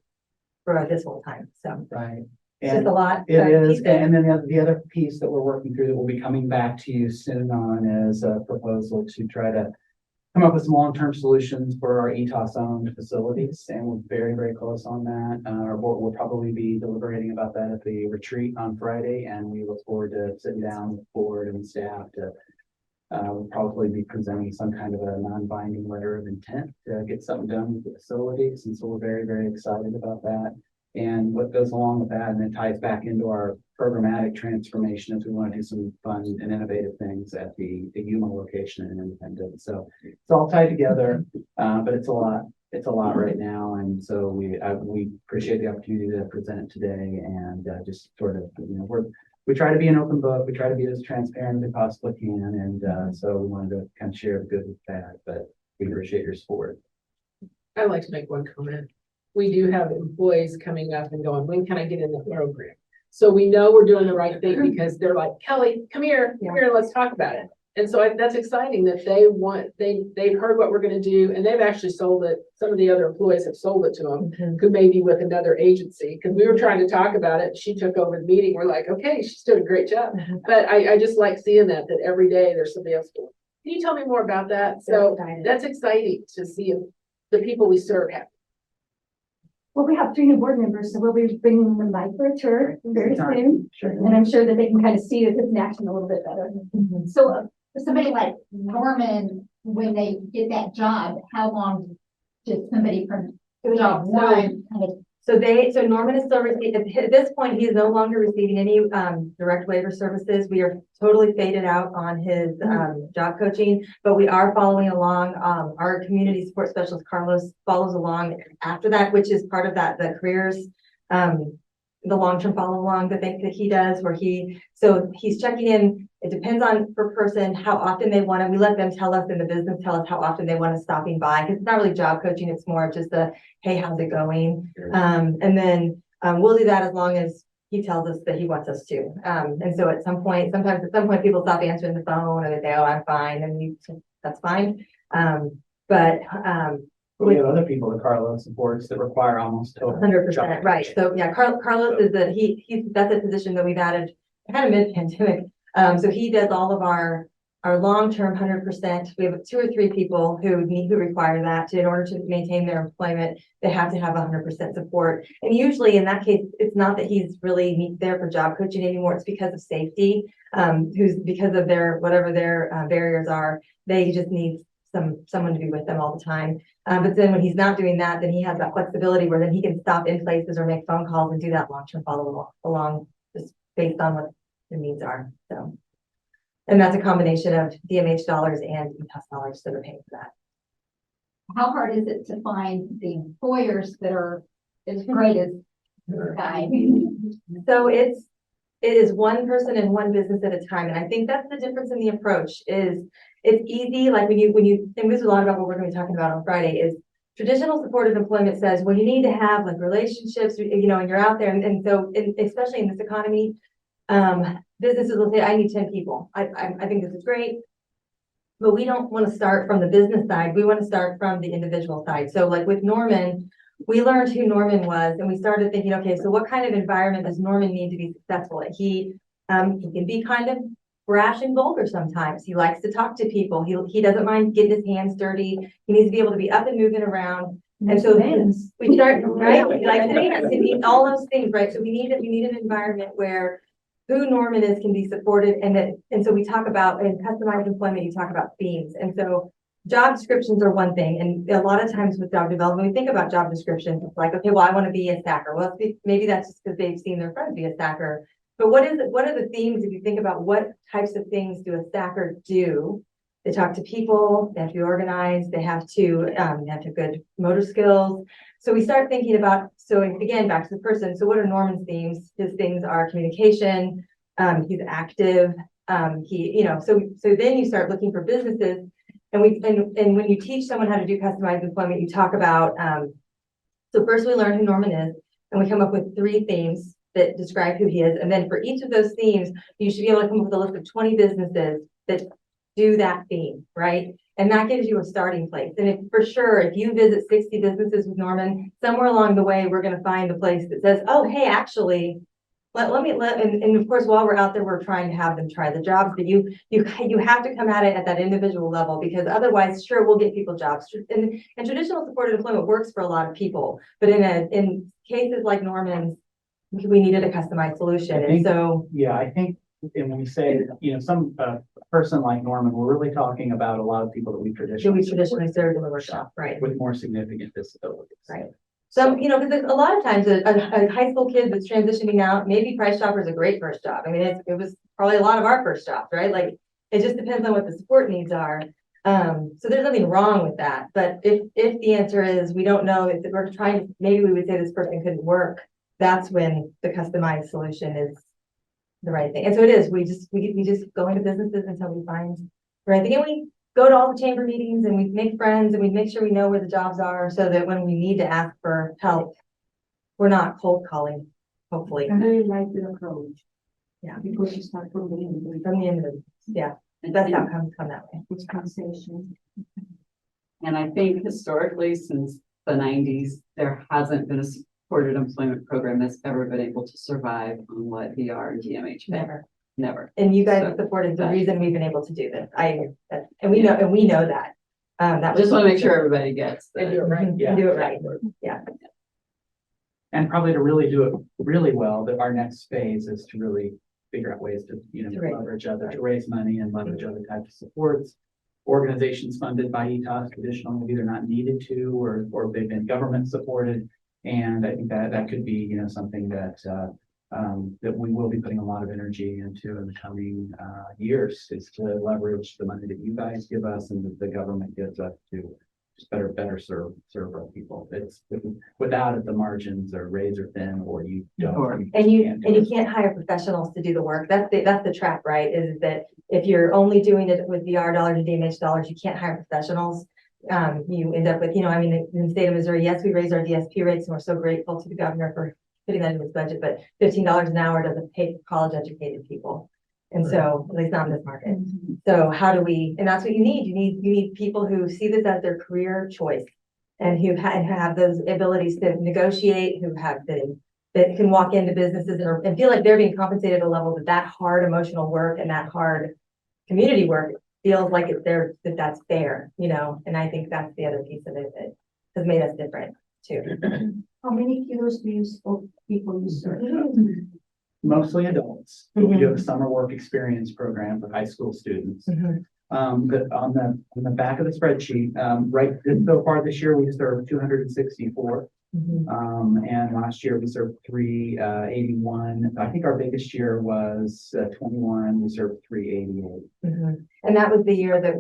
for this whole time. So Right. It's just a lot. It is, and then the other piece that we're working through that we'll be coming back to you soon on is a proposal to try to come up with some long-term solutions for our ETOS-owned facilities, and we're very, very close on that. Our board will probably be deliberating about that at the retreat on Friday, and we look forward to sitting down with the board and staff to We'll probably be presenting some kind of a non-binding letter of intent to get something done with the facilities, and so we're very, very excited about that. And what goes along with that, and it ties back into our programmatic transformation, is we want to do some fun and innovative things at the Yuma location in Independence. So it's all tied together, but it's a lot right now, and so we appreciate the opportunity to present it today, and just sort of, we try to be an open book. We try to be as transparent as we possibly can. And so we wanted to kind of share the good with bad, but we appreciate your support. I'd like to make one comment. We do have employees coming up and going, when can I get in the program? So we know we're doing the right thing because they're like, Kelly, come here, let's talk about it. And so that's exciting that they've heard what we're going to do, and they've actually sold it. Some of the other employees have sold it to them, could maybe with another agency, because we were trying to talk about it. She took over the meeting. We're like, okay, she's doing a great job. But I just like seeing that every day there's somebody else going, can you tell me more about that? So that's exciting to see the people we serve happy. Well, we have 3 new board members, so we'll be bringing them by for a tour very soon. And I'm sure that they can kind of see this in action a little bit better. So for somebody like Norman, when they get that job, how long does somebody from job one kind of? So Norman is still receiving, at this point, he is no longer receiving any direct waiver services. We are totally faded out on his job coaching, but we are following along. Our community support specialist, Carlos, follows along after that, which is part of that, the careers, the long-term follow along that he does, where he's checking in. It depends on per person, how often they want to, we let them tell us in the business, tell us how often they want to stopping by. Cause it's not really job coaching. It's more of just hey, how's it going? And then we'll do that as long as he tells us that he wants us to. And so sometimes at some point people stop answering the phone, or they say, oh, I'm fine. And that's fine. We have other people that Carlos supports that require almost total 100%, right. So yeah, Carlos is that's a position that we've added kind of mid-pandemic. So he does all of our long-term 100%. We have 2 or 3 people who require that in order to maintain their employment. They have to have 100% support. And usually in that case, it's not that he's really there for job coaching anymore. It's because of safety, because of whatever their barriers are. They just need someone to be with them all the time. But then when he's not doing that, then he has that flexibility where then he can stop in places or make phone calls and do that long-term follow along just based on what the needs are. So, and that's a combination of DMH dollars and EPAS dollars that are paying for that. How hard is it to find the employers that are as great as this guy? So it is one person and one business at a time. And I think that's the difference in the approach. Is it's easy, like when you, and this is a lot about what we're going to be talking about on Friday, is traditional supported employment says, well, you need to have like relationships, and you're out there. And so, especially in this economy, businesses will say, I need 10 people. I think this is great. But we don't want to start from the business side. We want to start from the individual side. So like with Norman, we learned who Norman was, and we started thinking, okay, so what kind of environment does Norman need to be successful at? He can be kind of brash and vulgar sometimes. He likes to talk to people. He doesn't mind getting his hands dirty. He needs to be able to be up and moving around. And so we start, right? We like to dance. We need all those things, right? So we need an environment where who Norman is can be supported, and so we talk about in customized employment, you talk about themes. And so job descriptions are one thing, and a lot of times with job development, we think about job descriptions, it's like, okay, well, I want to be a stacker. Well, maybe that's just because they've seen their friend be a stacker. But what are the themes if you think about what types of things do a stacker do? They talk to people, they have to be organized, they have to have good motor skills. So we start thinking about, so again, back to the person. So what are Norman's themes? His things are communication, he's active, so then you start looking for businesses. And when you teach someone how to do customized employment, you talk about, so first we learn who Norman is, and we come up with 3 themes that describe who he is. And then for each of those themes, you should be able to come up with a list of 20 businesses that do that theme, right? And that gives you a starting place. And if you visit 60 businesses with Norman, somewhere along the way, we're going to find a place that says, oh, hey, actually, and of course, while we're out there, we're trying to have them try the jobs, but you have to come at it at that individual level, because otherwise, sure, we'll get people jobs. And traditional supported employment works for a lot of people, but in cases like Norman's, we needed a customized solution. I think, and when we say, some person like Norman, we're really talking about a lot of people that we Do traditionally. we traditionally serve in the workshop, right? With more significant disabilities. Right. Some, you know, because a lot of times a high school kid that's transitioning out, maybe Price Chopper is a great first job. I mean, it was probably a lot of our first jobs, right? Like, it just depends on what the support needs are. So there's nothing wrong with that. But if the answer is, we don't know, if we're trying, maybe we would say this person couldn't work, that's when the customized solution is the right thing. And so it is, we just go into businesses until we find the right thing. And we go to all the chamber meetings and we make friends and we make sure we know where the jobs are so that when we need to ask for help, we're not cold calling, hopefully. I really like the approach. Yeah. Because you start from the end. From the end of it, yeah, best outcomes come that way. It's conversation. And I think historically, since the nineties, there hasn't been a supported employment program that's ever been able to survive on what VR and DMH pay. Never. And you guys have So, supported the that- reason we've been able to do this. And we know that. That I was just want to make sure everybody gets And do that. it right. Yeah. And do it right. Yeah. And probably to really do it really well, that our next phase is to really figure out ways to, To raise- leverage other, to raise money and leverage other types of supports. Organizations funded by ETOS traditionally have either not needed to, or they've been government supported. And I think that could be, something that, that we will be putting a lot of energy into in the coming, years, is to leverage the money that you guys give us and that the government gives us to just better serve our people. It's without it, the margins are razor thin, or you don't. And you can't do it. can't hire professionals to do the work. That's the trap, right? Is that if you're only doing it with VR dollars and DMH dollars, you can't hire professionals. You end up with, in the state of Missouri, yes, we raised our DSP rates and we're so grateful to the governor for putting that in his budget, but $15 an hour doesn't pay for college educated people. And so, at least not in this market. So how do we, and that's what you need. You need people who see this as their career choice and who have those abilities to negotiate, that can walk into businesses and feel like they're being compensated at a level that hard emotional work and that hard community work feels like that's fair, and I think that's the other piece of it that has made us different too. How many kilos do you, of people you serve? Mostly adults, but we do have a summer work experience program for high school students. But on the back of the spreadsheet, so far this year, we served 264. And last year we served 381. I think our biggest year was 21. We served 388. And that was the year that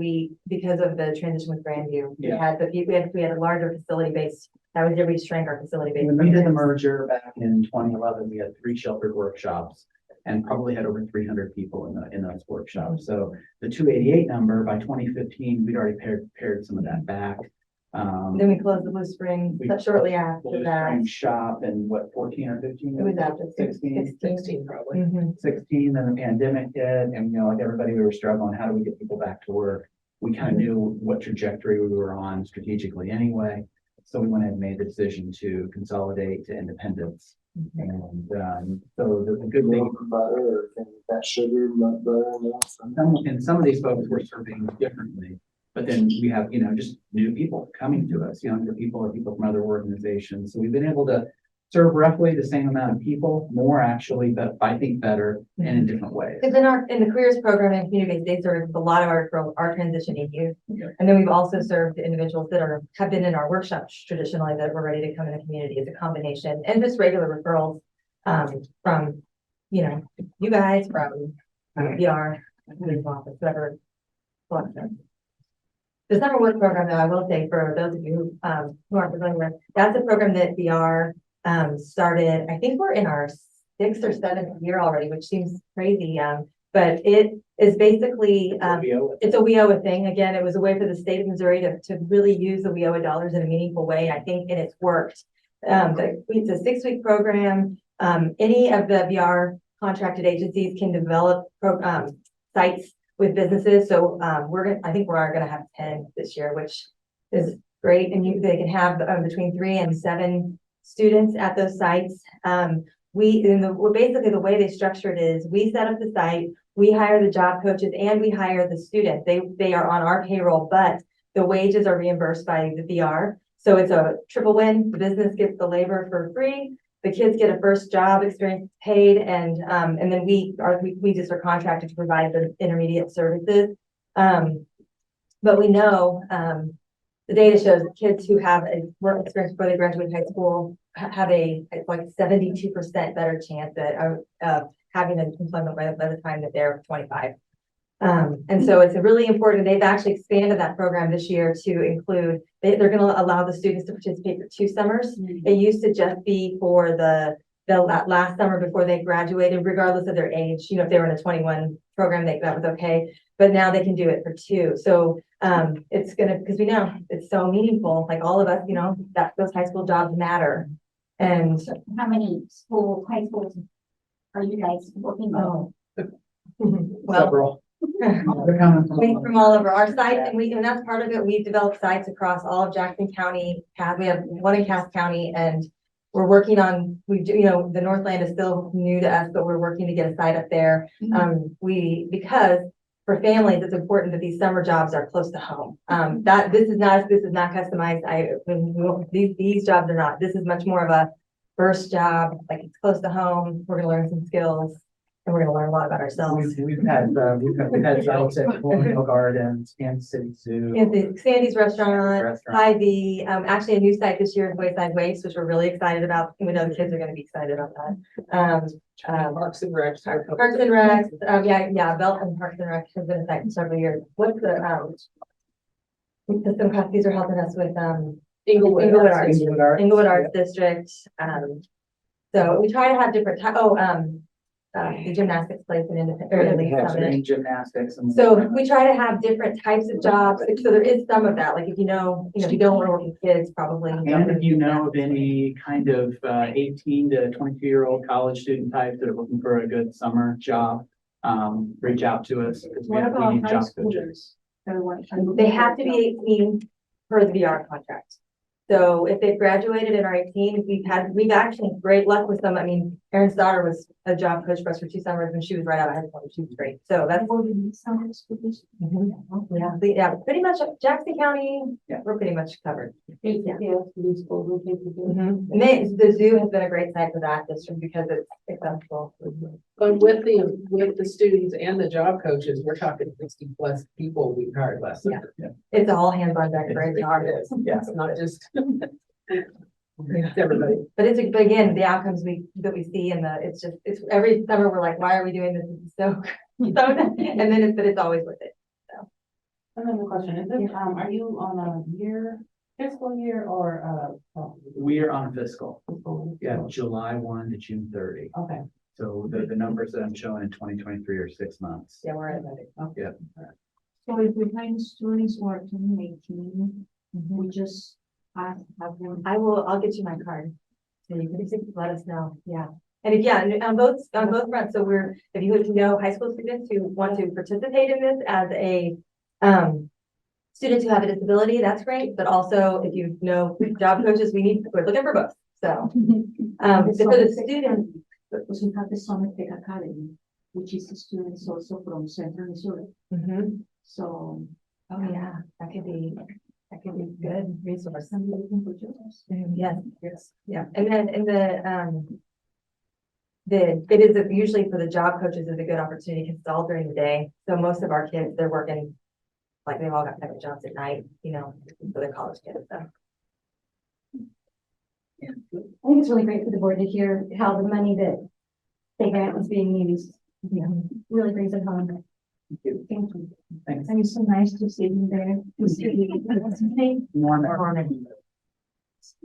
because of the transition with Grandview, we had a larger facility base. That was the year we shrank our facility base. When we did the merger back in 2011, we had 3 sheltered workshops and probably had over 300 people in those workshops. So the 288 number, by 2015, we'd already pared some of that back. Then we closed the Blue Spring shortly after Blue that. Spring shop in 14 or 15? It was after 16. 16 probably. 16, then the pandemic hit, and like everybody, we were struggling. How do we get people back to work? We kind of knew what trajectory we were on strategically anyway. So we went ahead and made the decision to consolidate to independence. And so the good thing. Butter or that sugar, nut butter, And some of these folks were serving differently. But then we have, just new people coming to us, younger people or people from other organizations. So we've been able to serve roughly the same amount of people, more actually, but I think better and in different ways. Because in the careers program and community, they serve a lot of our transitioning youth. And then we've also served individuals that have been in our workshops traditionally that were ready to come in the community. It's a combination, and just regular referrals from, you guys, from VR, office, whoever. The summer work program, though, I will say for those of you who aren't familiar with, that's a program that VR started. I think we're in our 6th or 7th year already, which seems crazy. But it is basically it's a WIOA thing. Again, it was a way for the state of Missouri to really use the WIOA dollars in a meaningful way. I think, and it's worked. It's a 6-week program. Any of the VR contracted agencies can develop sites with businesses. So I think we are going to have 10 this year, which is great. And they can have between 3 and 7 students at those sites. Basically the way they structured is we set up the site, we hire the job coaches, and we hire the students. They are on our payroll, but the wages are reimbursed by the VR. So it's a triple win. The business gets the labor for free. the kids get a first job experience paid, and then we just are contracted to provide the intermediate services. But we know, the data shows that kids who have a work experience before they graduate high school have a like 72% better chance of having an employment by the time that they're 25. And so it's really important. They've actually expanded that program this year to include, they're going to allow the students to participate for 2 summers. It used to just be for the last summer before they graduated, regardless of their age. You know, if they were in a 21 program, that was okay. But now they can do it for 2. So it's gonna, because we know it's so meaningful. Like all of us, you know, that those high school jobs matter. And How many high schools are you guys working on? well, from all over our sites, and that's part of it. We've developed sites across all of Jackson County. We have one in Cass County, and we're working on, the Northland is still new to us, but we're working to get a site up there. Because for families, it's important that these summer jobs are close to home. This is not customized. These jobs are not. This is much more of a first job, like it's close to home. We're gonna learn some skills, and we're gonna learn a lot about ourselves. We've had jobs at Colonial Gardens, Kansas City Zoo. Sandy's Restaurant, Hy-Vee, actually a new site this year is Wayside Waste, which we're really excited about. We know the kids are gonna be excited about that. Parks and Rec. Parks and Rec, Belton Parks and Rec has been a site for several years. What's these are helping us with, Inglewood Arts District. So we try to have different, the gymnastics place in Independent. Gymnastics. So we try to have different types of jobs. So there is some of that, like if you don't want to work with kids, probably. And if you know of any kind of 18 to 22-year-old college student types that are looking for a good summer job, reach out to us. What about need high job schoolers? They have to be 18 per the VR contract. So if they've graduated and are 18, we've actually great luck with them. I mean, Aaron's daughter was a job coach for us for 2 summers and she was right out of high school. She was great. So that's. Yeah, pretty much Jackson County, we're pretty much covered. Yeah. And the zoo has been a great site for that district because it's accessible. But with the students and the job coaches, we're talking 60+ people we've hired last year. It's all hands on deck, very hard. Yes, not just everybody. But again, the outcomes that we see it's every summer we're like, why are we doing this? It's so and then it's always worth it. So. Another question, is it, are you on a fiscal year or We are on fiscal. Yeah, July 1 to June 30. okay. So the numbers that I'm showing in 2023 are 6 months. Yeah, we're at it. Okay. Yeah. So if we find students who are turning 18, we just have them. I'll get you my card. So you can just let us know. Yeah. And on both fronts. So if you know high school students who want to participate in this as a students who have a disability, that's great. But also if you know job coaches, we're looking for both. So so for the students, Because we have the Summer Tech Academy, which is the students also from Central Missouri. So, that could be good resource. somebody looking for jobs. Yes. Yeah. And then usually for the job coaches is a good opportunity because it's all during the day. So most of our kids, they're working, like they've all got private jobs at night, for their college kids. So. I think it's really great for the board to hear how the money that they grant is being used, really brings it home. Thank you. Thanks. And it's so nice to see you there. What's your name? Norman.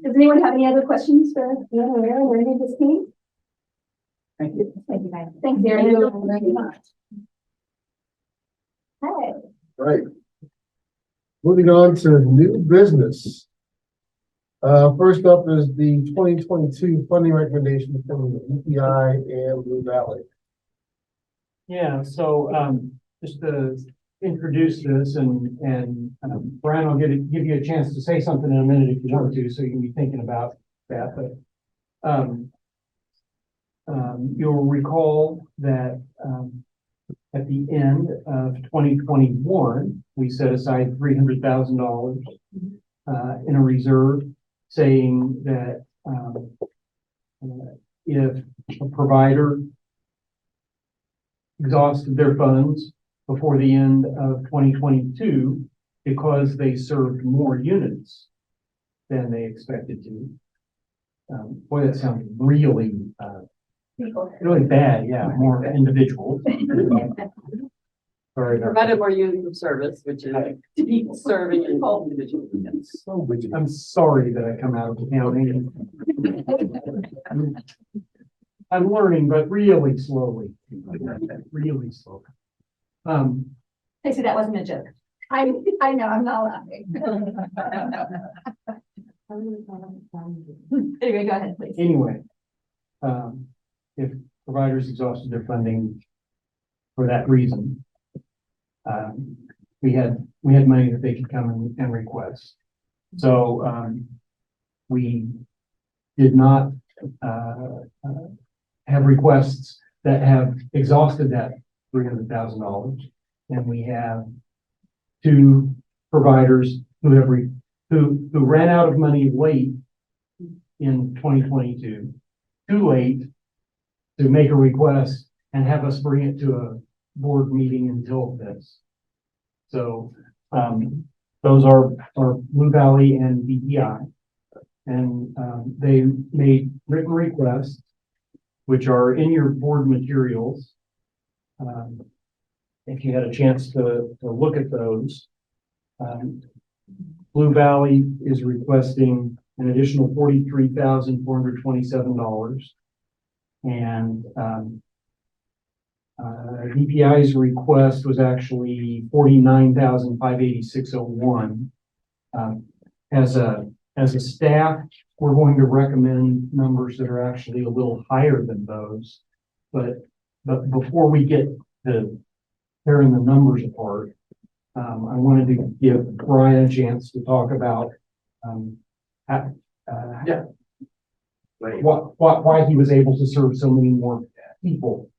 Does anyone have any other questions for Aaron or any of this team? Thank you. Thank you, guys. Thanks, Aaron. Hi. Right. Moving on to new business. First up is the 2022 funding recommendation from the EPI and Blue Valley. Yeah, so just to introduce this and Brian, I'll give you a chance to say something in a minute if you want to, so you can be thinking about that. But you'll recall that at the end of 2021, we set aside $300,000 in a reserve, saying that if a provider exhausted their funds before the end of 2022 because they served more units than they expected to. Boy, that sounds really, really bad. Yeah, more individuals. Sorry. Provided more units of service, which is people serving and all individual units. I'm sorry that I come out of the county. I'm learning, but really slowly. Really slowly. Stacey, that wasn't a joke. I know, I'm not laughing. Anyway, go ahead, please. Anyway, if providers exhausted their funding for that reason, we had money that they could come and request. So, we did not, have requests that have exhausted that $300,000. And we have 2 providers who ran out of money late in 2022, too late to make a request and have us bring it to a board meeting until this. So, those are Blue Valley and BPI. And, they made written requests, which are in your board materials. If you had a chance to look at those. Blue Valley is requesting an additional $43,427. And DPI's request was actually $49,586.01. As a staff, we're going to recommend numbers that are actually a little higher than those. But before we get to tearing the numbers apart, I wanted to give Brian a chance to talk about why he was able to serve so many more people.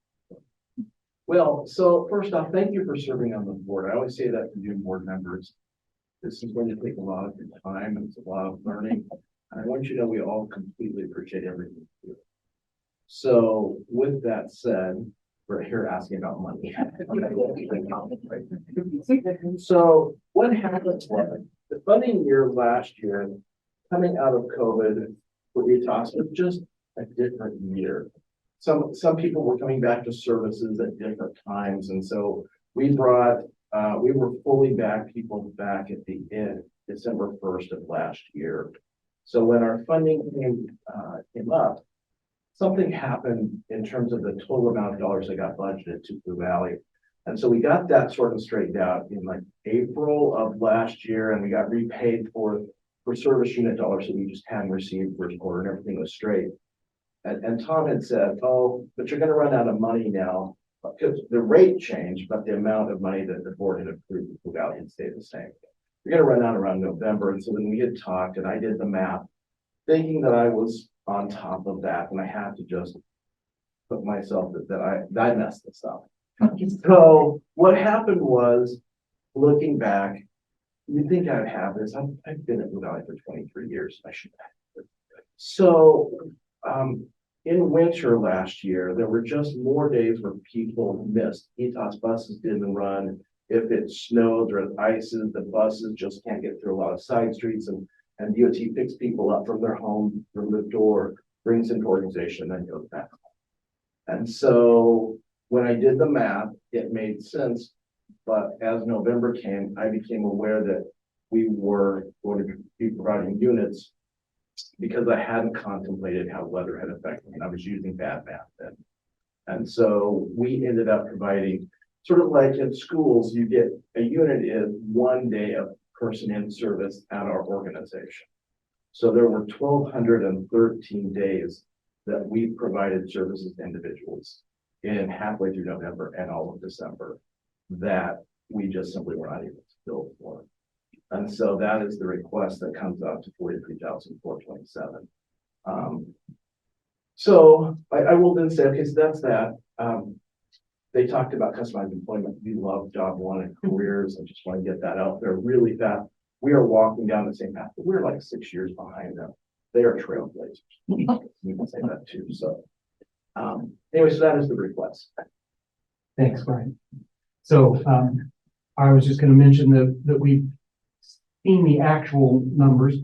Well, so first off, thank you for serving on the board. I always say that to new board members. This is going to take a lot of your time and it's a lot of learning. I want you to know we all completely appreciate everything you do. So with that said, we're here asking about money. So what happened was the funding year last year, coming out of COVID for ETOS was just a different year. Some people were coming back to services at different times. And so we were fully back people back at the end, December 1st of last year. So when our funding came up, something happened in terms of the total amount of dollars that got budgeted to Blue Valley. And so we got that sort of straightened out in like April of last year, and we got repaid for service unit dollars that we just hadn't received first quarter, and everything was straight. And Tom had said, oh, but you're going to run out of money now because the rate changed, but the amount of money that the board had approved with Blue Valley had stayed the same. You're going to run out around November. And so then we had talked and I did the math, thinking that I was on top of that. And I had to just put myself that I messed this up. So what happened was, looking back, you'd think I'd have this. I've been at Blue Valley for 23 years. I should have it. So, in winter last year, there were just more days where people missed. ETOS buses didn't run. If it snows or it ices, the buses just can't get through a lot of side streets, and DOT picks people up from their home, from the door, brings into organization, and then goes back home. And so when I did the math, it made sense. But as November came, I became aware that we were going to be providing units because I hadn't contemplated how weather had affected me. I was using bad math then. And so we ended up providing, sort of like in schools, you get a unit is 1 day of person in service at our organization. So there were 1,213 days that we provided services to individuals in halfway through November and all of December that we just simply were not able to bill for. And so that is the request that comes out to $43,427. So I will then say, okay, so that's that. They talked about customized employment. We love job one and careers. I just want to get that out there really fast. We are walking down the same path, but we're like 6 years behind them. they are trailblazers. You can say that too, so. Anyway, so that is the request. Thanks, Brian. So, I was just gonna mention that we've seen the actual numbers,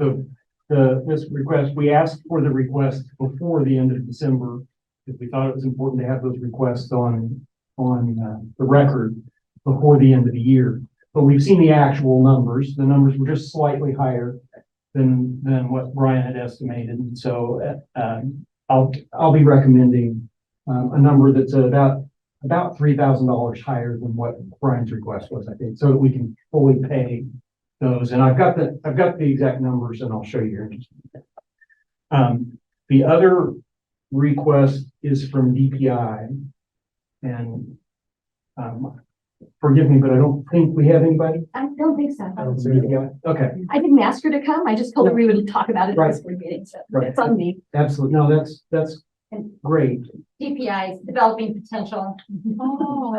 this request, we asked for the request before the end of December, because we thought it was important to have those requests on the record before the end of the year. But we've seen the actual numbers. The numbers were just slightly higher than what Brian had estimated. And so, I'll be recommending, a number that's about $3,000 higher than what Brian's request was, I think, so that we can fully pay those. And I've got the exact numbers, and I'll show you here in just a minute. The other request is from DPI, and forgive me, but I don't think we have anybody. I don't think so. Okay, I didn't ask her to come. I just told her we would talk about it at this board meeting, so Right. it's on me. absolutely. No, that's great. DPI is developing potential. Oh,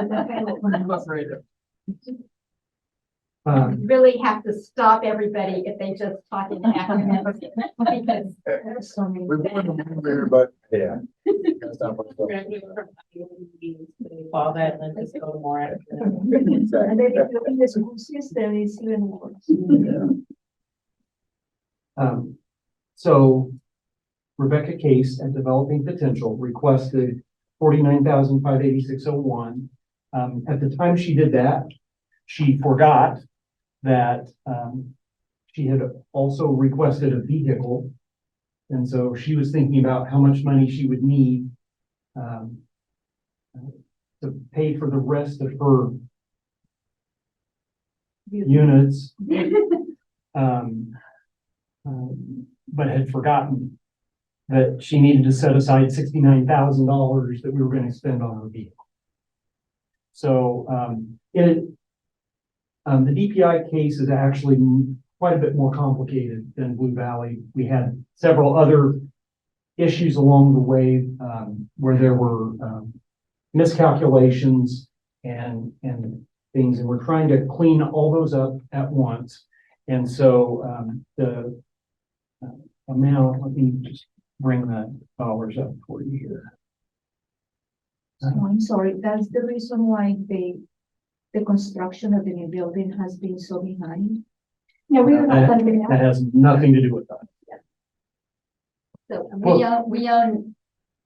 really have to stop everybody if they just talk in acronyms. Because there's so many. We want to move here, but Yeah. that's not much fun. All that and then just go more. And then if you're in the school system, it's even worse. So Rebecca Case at Developing Potential requested $49,586.01. At the time she did that, she forgot that, she had also requested a vehicle. And so she was thinking about how much money she would need, to pay for the rest of her units. But had forgotten that she needed to set aside $69,000 that we were going to spend on her vehicle. So, the DPI case is actually quite a bit more complicated than Blue Valley. We had several other issues along the way, where there were, miscalculations and things, and we're trying to clean all those up at once. And so, the amount, let me just bring the dollars up for you here. So I'm sorry, that's the reason why the construction of the new building has been so behind. No, we were not funding That that. has nothing to do with that. So we own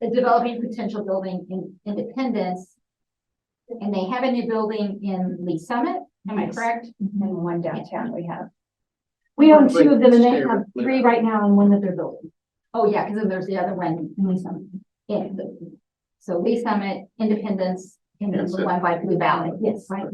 the Developing Potential building in Independence. And they have a new building in Lee Summit, am I Yes. correct? And one downtown we have. We own two of them and they have three right now in one that they're building. Oh, yeah, because then there's the other one in Lee Summit. So Lee Summit, Independence, and then the one by Blue Valley. Yes, right.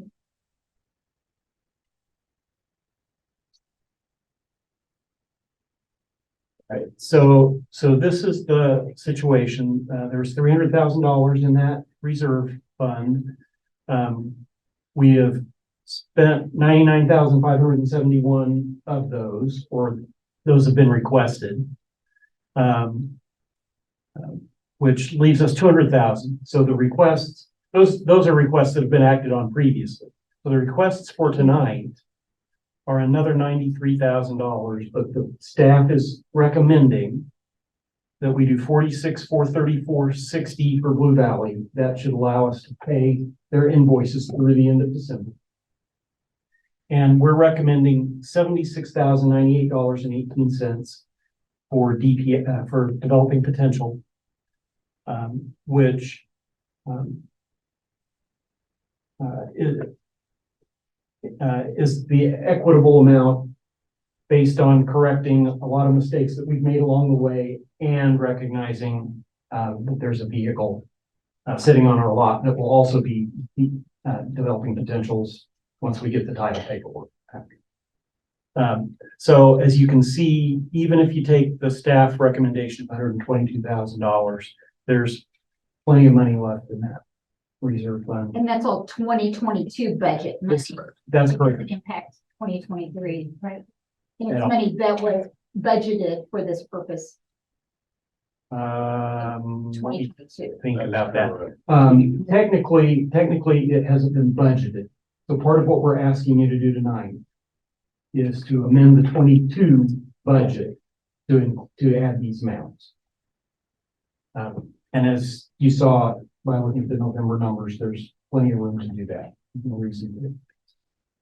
Right, so this is the situation. There's $300,000 in that reserve fund. We have spent 99,571 of those, or those have been requested. Which leaves us 200,000. So the requests, those are requests that have been acted on previously. So the requests for tonight are another $93,000, but the staff is recommending that we do 46,434.60 for Blue Valley. That should allow us to pay their invoices through the end of December. And we're recommending $76,098.18 for for Developing Potential, which is the equitable amount based on correcting a lot of mistakes that we've made along the way and recognizing that there's a vehicle sitting on our lot that will also be Developing Potentials once we get the title paperwork. So as you can see, even if you take the staff recommendation of $122,000, there's plenty of money left in that reserve fund. And that's all 2022 budget. That's money. that's correct. Impact 2023, right? And Yeah. it's money that was budgeted for this purpose, Let me 2022. think about that. Technically, it hasn't been budgeted. So part of what we're asking you to do tonight is to amend the 22 budget to add these amounts. And as you saw by looking at the November numbers, there's plenty of room to do that. No reason to.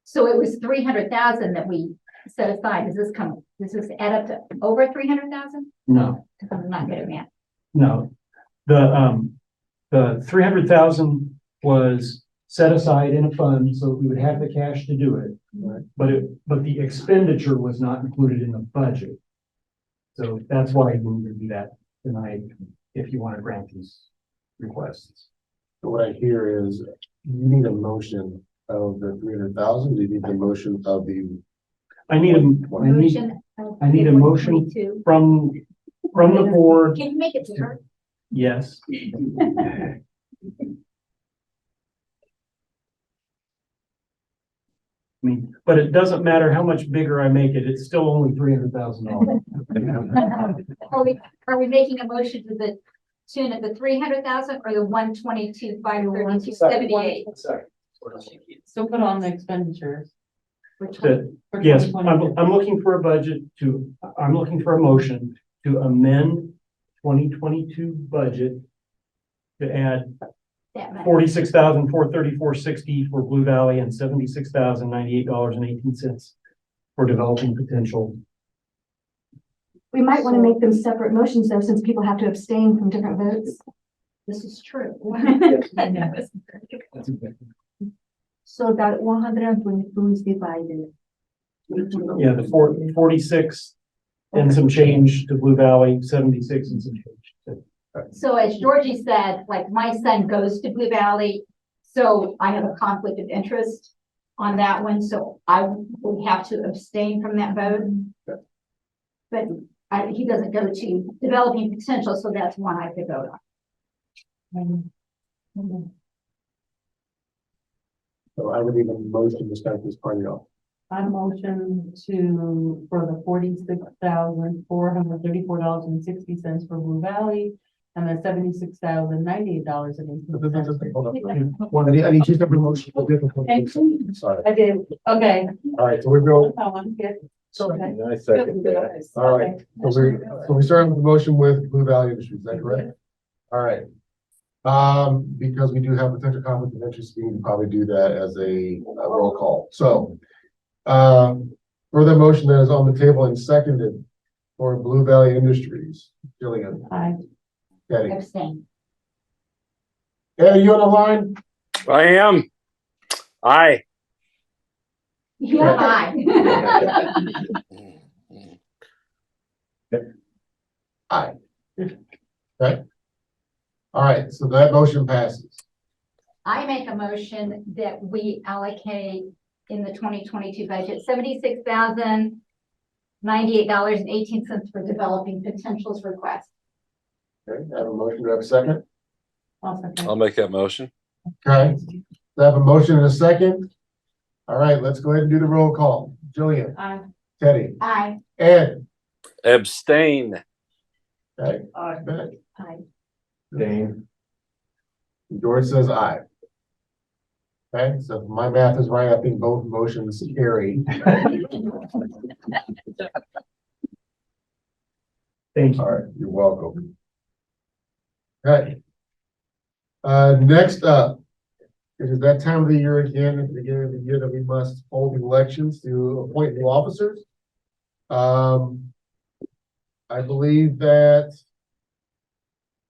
So it was 300,000 that we set aside. Does this add up to over 300,000? No, I'm not good at math. no. The 300,000 was set aside in a fund so that we would have the cash to do it. But the expenditure was not included in the budget. So that's why you need to do that tonight if you want to grant these requests. So what I hear is you need a motion of the 300,000. You need the motion of the. I need a motion from the board. Can you make it start? Yes. I mean, but it doesn't matter how much bigger I make it, it's still only $300,000. Are we making a motion to the tune of the 300,000 or the 122,532.78? Still put on the expenditures. Yes, I'm looking for a I'm looking for a motion to amend 2022 budget to add $46,434.60 for Blue Valley and $76,098.18 for developing potential. We might want to make them separate motions though, since people have to abstain from different votes. This is true. So that 122 is divided. Yeah, the 46 and some change to Blue Valley, 76 and some change. So as Georgie said, like my son goes to Blue Valley, so I have a conflict of interest on that one, so I would have to abstain from that vote. But he doesn't go to developing potential, so that's one I could vote on. So I would even motion to start this party off. I motion for the $46,434.60 for Blue Valley and the $76,098.18. I need two separate motions for different things. Sorry. I did, okay. All right, so we're going. Okay. I second that. All right, so we started with the motion with Blue Valley Industries, is that correct? All right. Because we do have potential conflict of interest, we need to probably do that as a roll call. So, for the motion that is on the table and seconded for Blue Valley Industries, Jillian. Aye. Eddie. Abstain. Eddie, you on the line? I am. Aye. Yeah, aye. Aye. Okay. All right, so that motion passes. I make a motion that we allocate in the 2022 budget $76,098.18 for developing potentials request. Okay, I have a motion. Do I have a second? I'll make that motion. Okay, I have a motion and a second. All right, let's go ahead and do the roll call. Jillian. Aye. Teddy. Aye. Ed. Abstain. Okay. Aye. Aye. Dane. George says aye. Okay, so if my math is right, I think both motions carry. Thank you. All right, you're welcome. Okay. Next up, it is that time of the year again, at the beginning of the year, that we must hold elections to appoint new officers. I believe that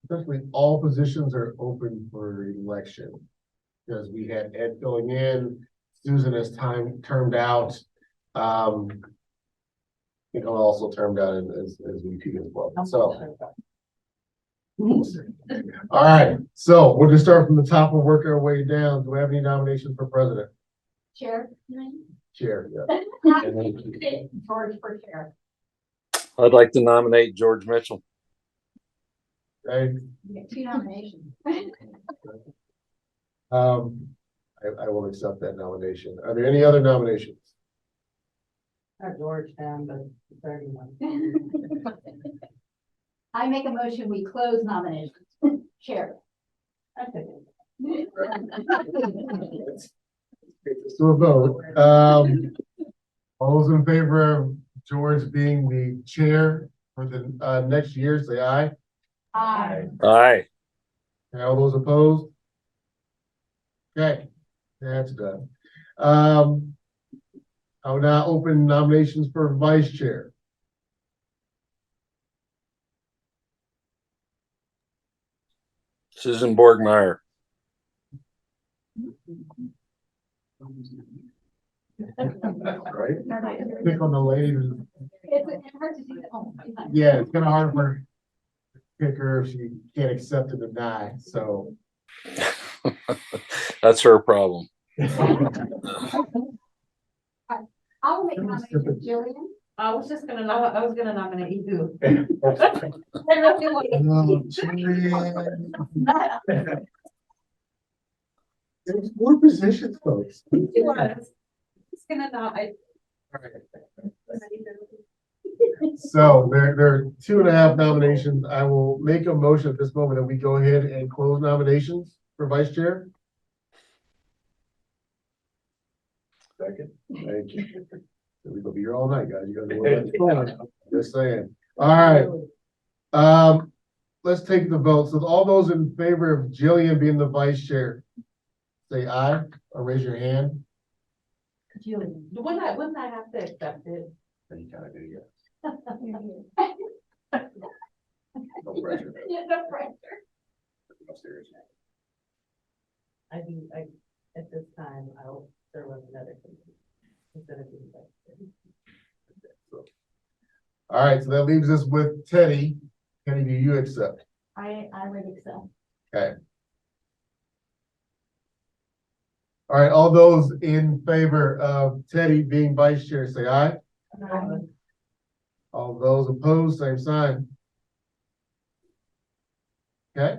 essentially all positions are open for election. Because we had Ed filling in, Susan has termed out. I think I'll also termed out as VP as well, so. All right, so we'll just start from the top and work our way down. Do we have any nominations for president? Chair. Chair, yeah. George for chair. I'd like to nominate George Mitchell. Okay, You get 2 nominations. I will accept that nomination. Are there any other nominations? Not George down, but 31. I make a motion, we close nominations. Chair. Okay. Let's do a vote. All those in favor of George being the chair for the, next year, say aye. Aye. Aye. And all those opposed? Okay, that's done. I will now open nominations for vice chair. Susan Borgmeyer. Right? Pick on the lady. It's hard to do that. Oh, Yeah, it's kind of hard for pick her if she can't accept or deny, so. That's her problem. I'll make nomination for Jillian. I was gonna nominate you. I really want There's more positions, folks. It's gonna nominate. So there are 2.5 nominations. I will make a motion at this moment that we go ahead and close nominations for vice chair. Second, thank you. We will be here all night, guys. You gotta do it. Just saying. All right. Let's take the vote. So all those in favor of Jillian being the vice chair, say aye or raise your hand. Wouldn't I have to accept it? Then you kind of do, yes. No pressure. Yeah, no pressure. Upstairs. At this time, I'll serve on another committee instead of being vice chair. All right, so that leaves us with Teddy. Teddy, do you accept? I would accept. Okay. All right, all those in favor of Teddy being vice chair, say aye. All those opposed, same sign. Okay.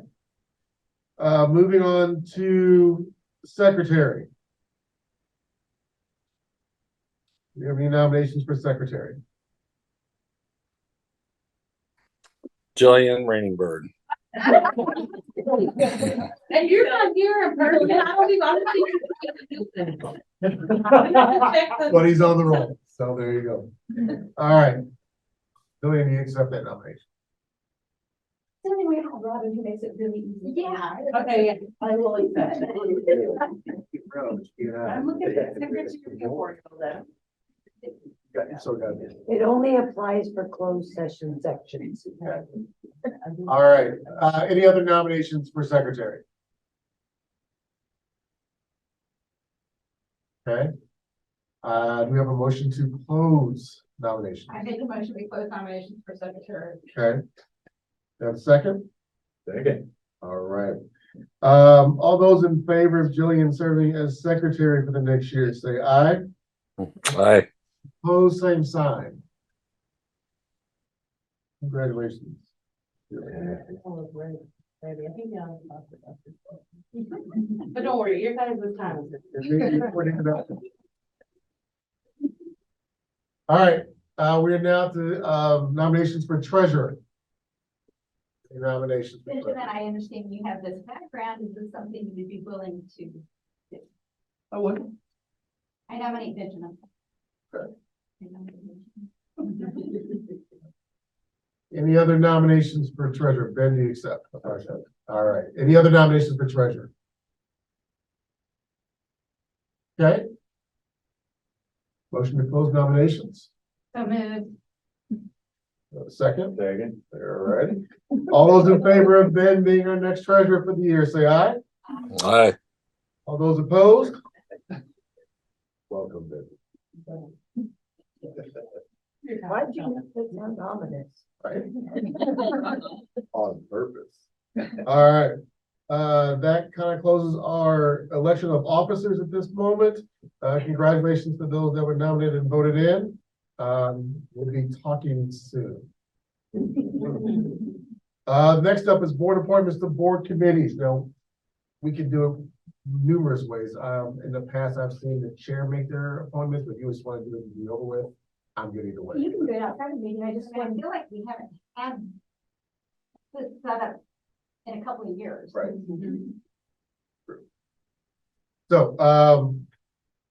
Moving on to secretary. Do you have any nominations for secretary? Jillian Rainingburg. And you're not here in person, I don't even, But he's on the roll, so there you go. All right. Jillian, do you accept that nomination? Something we have Robin who makes it really easy. Yeah. Okay, yeah, I will accept it. I'm looking at the secretary report for that. It only applies for closed session sections. All right, any other nominations for secretary? Okay. Do we have a motion to close nominations? I make a motion, we close nominations for secretary. Okay. You have a second? Second. All right. All those in favor of Jillian serving as secretary for the next year, say aye. Aye. Opposed, same sign. Congratulations. But don't worry, your guys' time is. All right, we're now to nominations for treasurer. Any nominations for Benjamin, treasurer? I understand you have this background. Is this something you'd be willing to do? I would. I nominate Benjamin. Okay. I nominate Benjamin. Any other nominations for treasurer? Ben, do you accept? All right. Any other nominations for treasurer? Okay. Motion to close nominations. So moved. Second? Second. All right. All those in favor of Ben being our next treasurer for the year, say aye. Aye. All those opposed? Welcome, Ben. Why'd you make that sound ominous? Right? On purpose. All right. That kind of closes our election of officers at this moment. Congratulations to those that were nominated and voted in. We'll be talking soon. Next up is board appointments to board committees. Now, we can do it numerous ways. In the past, I've seen the chair make their appointments, but if you just want to do it and be over with, I'm good either way. You can do it outside of the meeting. I just I feel like we haven't had this set up in a couple of years. Right. So,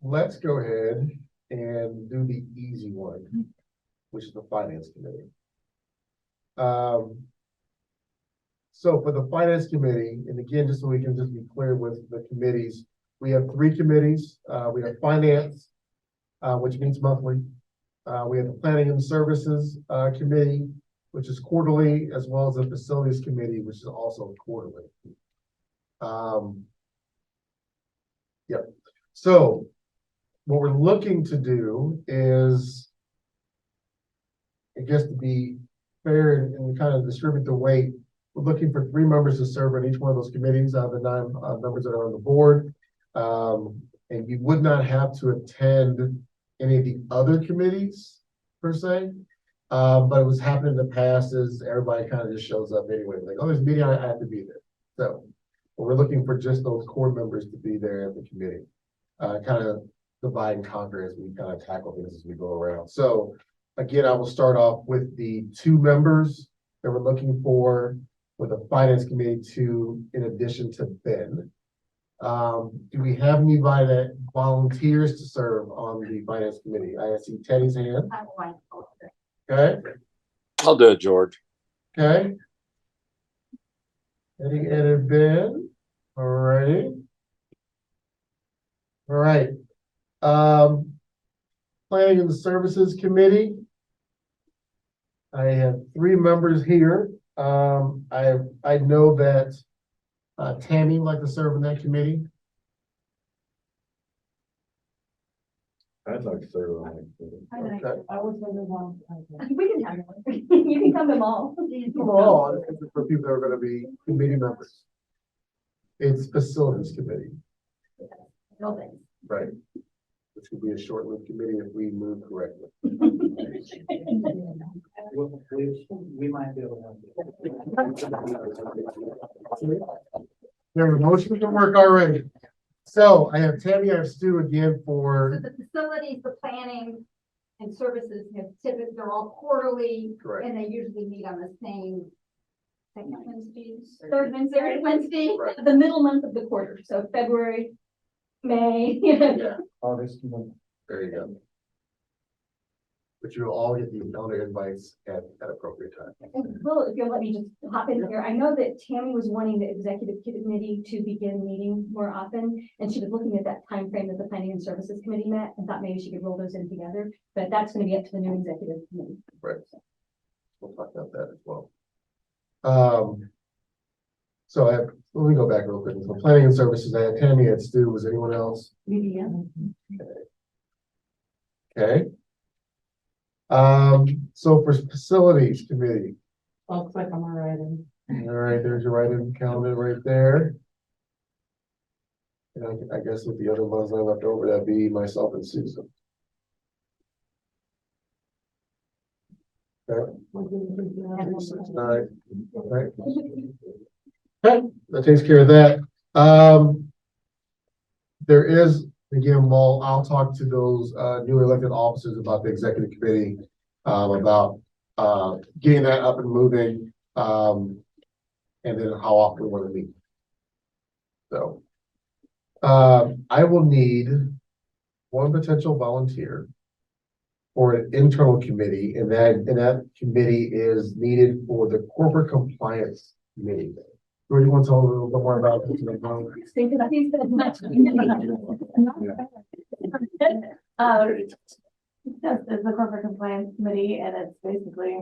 let's go ahead and do the easy one, which is the finance committee. So for the finance committee, and again, just so we can just be clear with the committees, we have 3 committees. We have finance, which meets monthly. We have the planning and services, committee, which is quarterly, as well as the facilities committee, which is also quarterly. Yep. So what we're looking to do is, I guess, to be fair and kind of distribute the weight, we're looking for 3 members to serve on each one of those committees out of the 9 members that are on the board. And you would not have to attend any of the other committees per se. But what's happened in the past is everybody kind of just shows up anyway, like, oh, there's a meeting, I have to be there. So we're looking for just those core members to be there at the committee. Kind of divide and conquer as we kind of tackle things as we go around. So again, I will start off with the 2 members that we're looking for the finance committee in addition to Ben. Do we have anybody that volunteers to serve on the finance committee? I see Teddy's hand. Okay, I'll do it, George. okay. Teddy and Ben. All righty. All right. Planning and Services Committee. I have 3 members here. I know that Tammy would like to serve in that committee. I'd like to serve on it. Okay. I was gonna want. We can have one. You can come them all. Oh, this is for people that are gonna be committee members. It's Facilities Committee, Buildings. right? Which will be a short-lived committee if we move correctly. We might be able There are motions to work already. So I have Tammy, I have Stu again So for, the facilities, the planning and services, typically, they're all quarterly, correct, and they usually meet on the same second Wednesdays. Third Wednesday, Right. the middle month of the quarter, so February, May. yeah, August, there you go. But you'll all get the calendar invites at appropriate time. Well, if you'll let me just hop in here, I know that Tammy was wanting the executive committee to begin meeting more often, and she was looking at that time frame that the planning and services committee met, and thought maybe she could roll those in together, but that's gonna be up to the new executive committee. Right. We'll talk about that as well. So let me go back real quick. So planning and services, I had Tammy, I had Stu, was anyone else? Yeah. Okay. So for facilities committee, Looks like I'm all right. all right, there's your write-in calendar right there. And I guess with the other ones I left over, that'd be myself and Susan. Okay. 6, 9, right. Okay, that takes care of that. There is, again, well, I'll talk to those newly elected officers about the executive committee, about getting that up and moving, and then how often we want to meet. So I will need 1 potential volunteer for an internal committee, and that committee is needed for the corporate compliance committee. Do you want to tell a little bit more about this? Thinking that he said much. It's the corporate compliance committee, and it's basically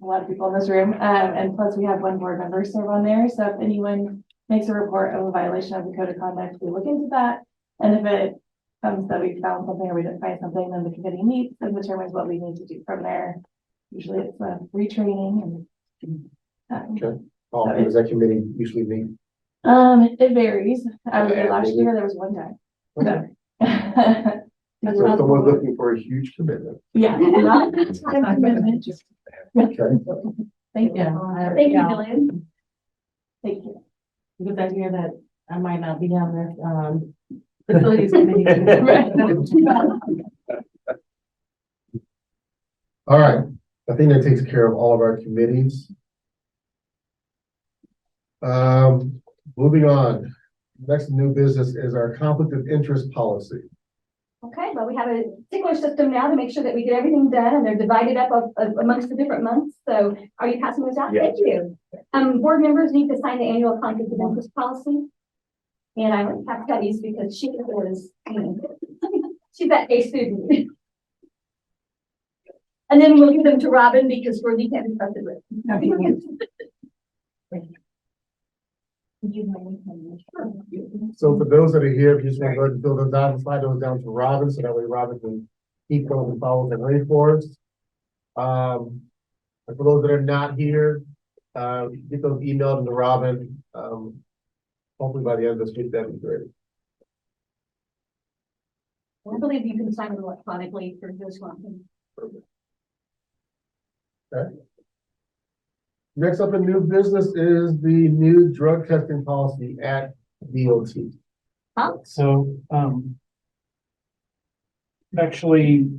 a lot of people in this room, and plus we have 1 board member serve on there, so if anyone makes a report of a violation of the code of conduct, we look into that, and if it comes that we found something or we didn't find something, then the committee meets and determines what we need to do from there. Usually it's a retraining and Okay. How often does that committee usually meet? it varies. I would say last year there was 1 time. Okay. So So someone's looking for a huge commitment. yeah, not a time commitment, just Okay. thank you. Thank you, Jillian. Thank you. Because I hear that I might not be on this, facilities committee. All right, I think that takes care of all of our committees. Moving on, next new business is our conflict of interest policy. Okay, but we have a particular system now to make sure that we get everything done, and they're divided up amongst the different months. So are you passing those out? Yeah. Thank you. Board members need to sign the annual conflict of interest policy. And I like have Cuddy's because she is, she's that A student. And then we'll give them to Robin because Worthy can't be trusted with. So for those that are here, if you just want to go ahead and fill those out and slide those down to Robin, so that way Robin can keep those and follow them ready for us. And for those that are not here, get those emailed to Robin. Hopefully by the end of this week, that'd be great. I believe you can sign it electronically for this one. Okay. Next up in new business is the new drug testing policy at DOT. So, actually,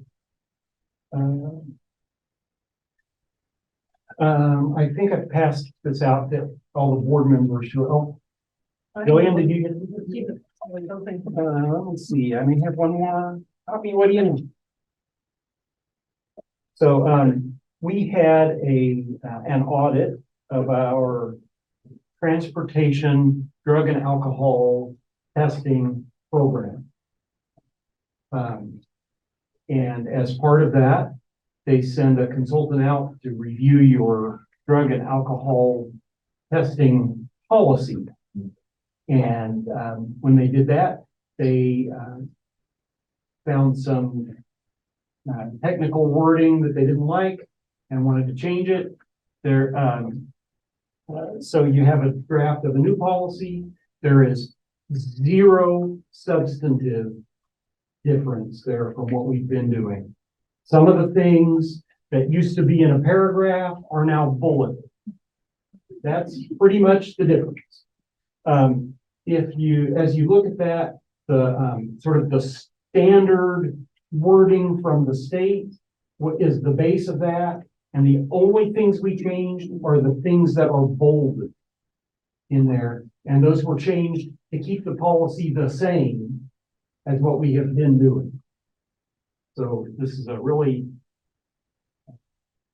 I think I passed this out to all the board members who, Joanne, did you get it? Let's see, I may have one more copy. What do you know? So, we had an audit of our transportation, drug and alcohol testing program. And as part of that, they send a consultant out to review your drug and alcohol testing policy. And when they did that, they found some technical wording that they didn't like and wanted to change it. So you have a draft of a new policy. There is zero substantive difference there from what we've been doing. Some of the things that used to be in a paragraph are now bulleted. That's pretty much the difference. As you look at that, the sort of the standard wording from the state, what is the base of that? And the only things we changed are the things that are bolded in there. And those were changed to keep the policy the same as what we have been doing. So this is a really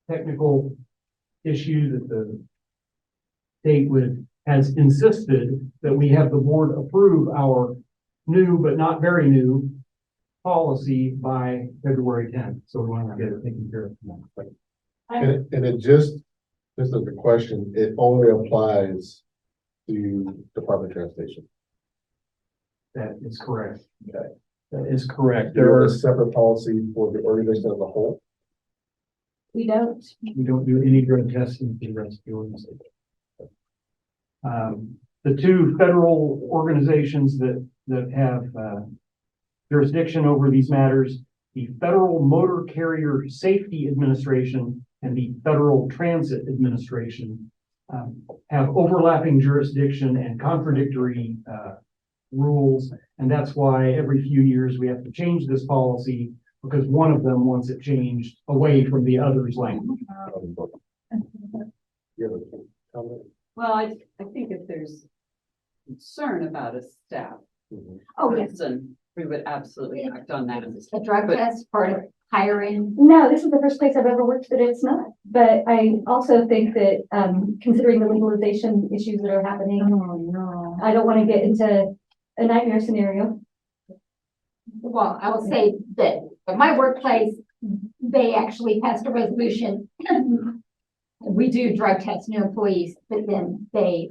technical issue that the state has insisted that we have the board approve our new, but not very new policy by February 10th. So we want to get it taken care of. And it just as a question, it only applies to Department of Transportation. That is correct. Okay. That is correct. There is a separate policy for the organization as a whole. We don't. We don't do any drug testing for the rest of the organization. The two federal organizations that have jurisdiction over these matters, the Federal Motor Carrier Safety Administration and the Federal Transit Administration, have overlapping jurisdiction and contradictory rules. And that's why every few years we have to change this policy, because one of them wants it changed away from the other's language. Well, I think if there's concern about a staff Oh, yes. person, we would absolutely act on that. A drug test, part of hiring? No, this is the first place I've ever worked that it's not. But I also think that, considering the legalization issues that are happening, I don't want to get into a nightmare scenario. Well, I will say that at my workplace, they actually passed a resolution. We do drug test new employees, but then they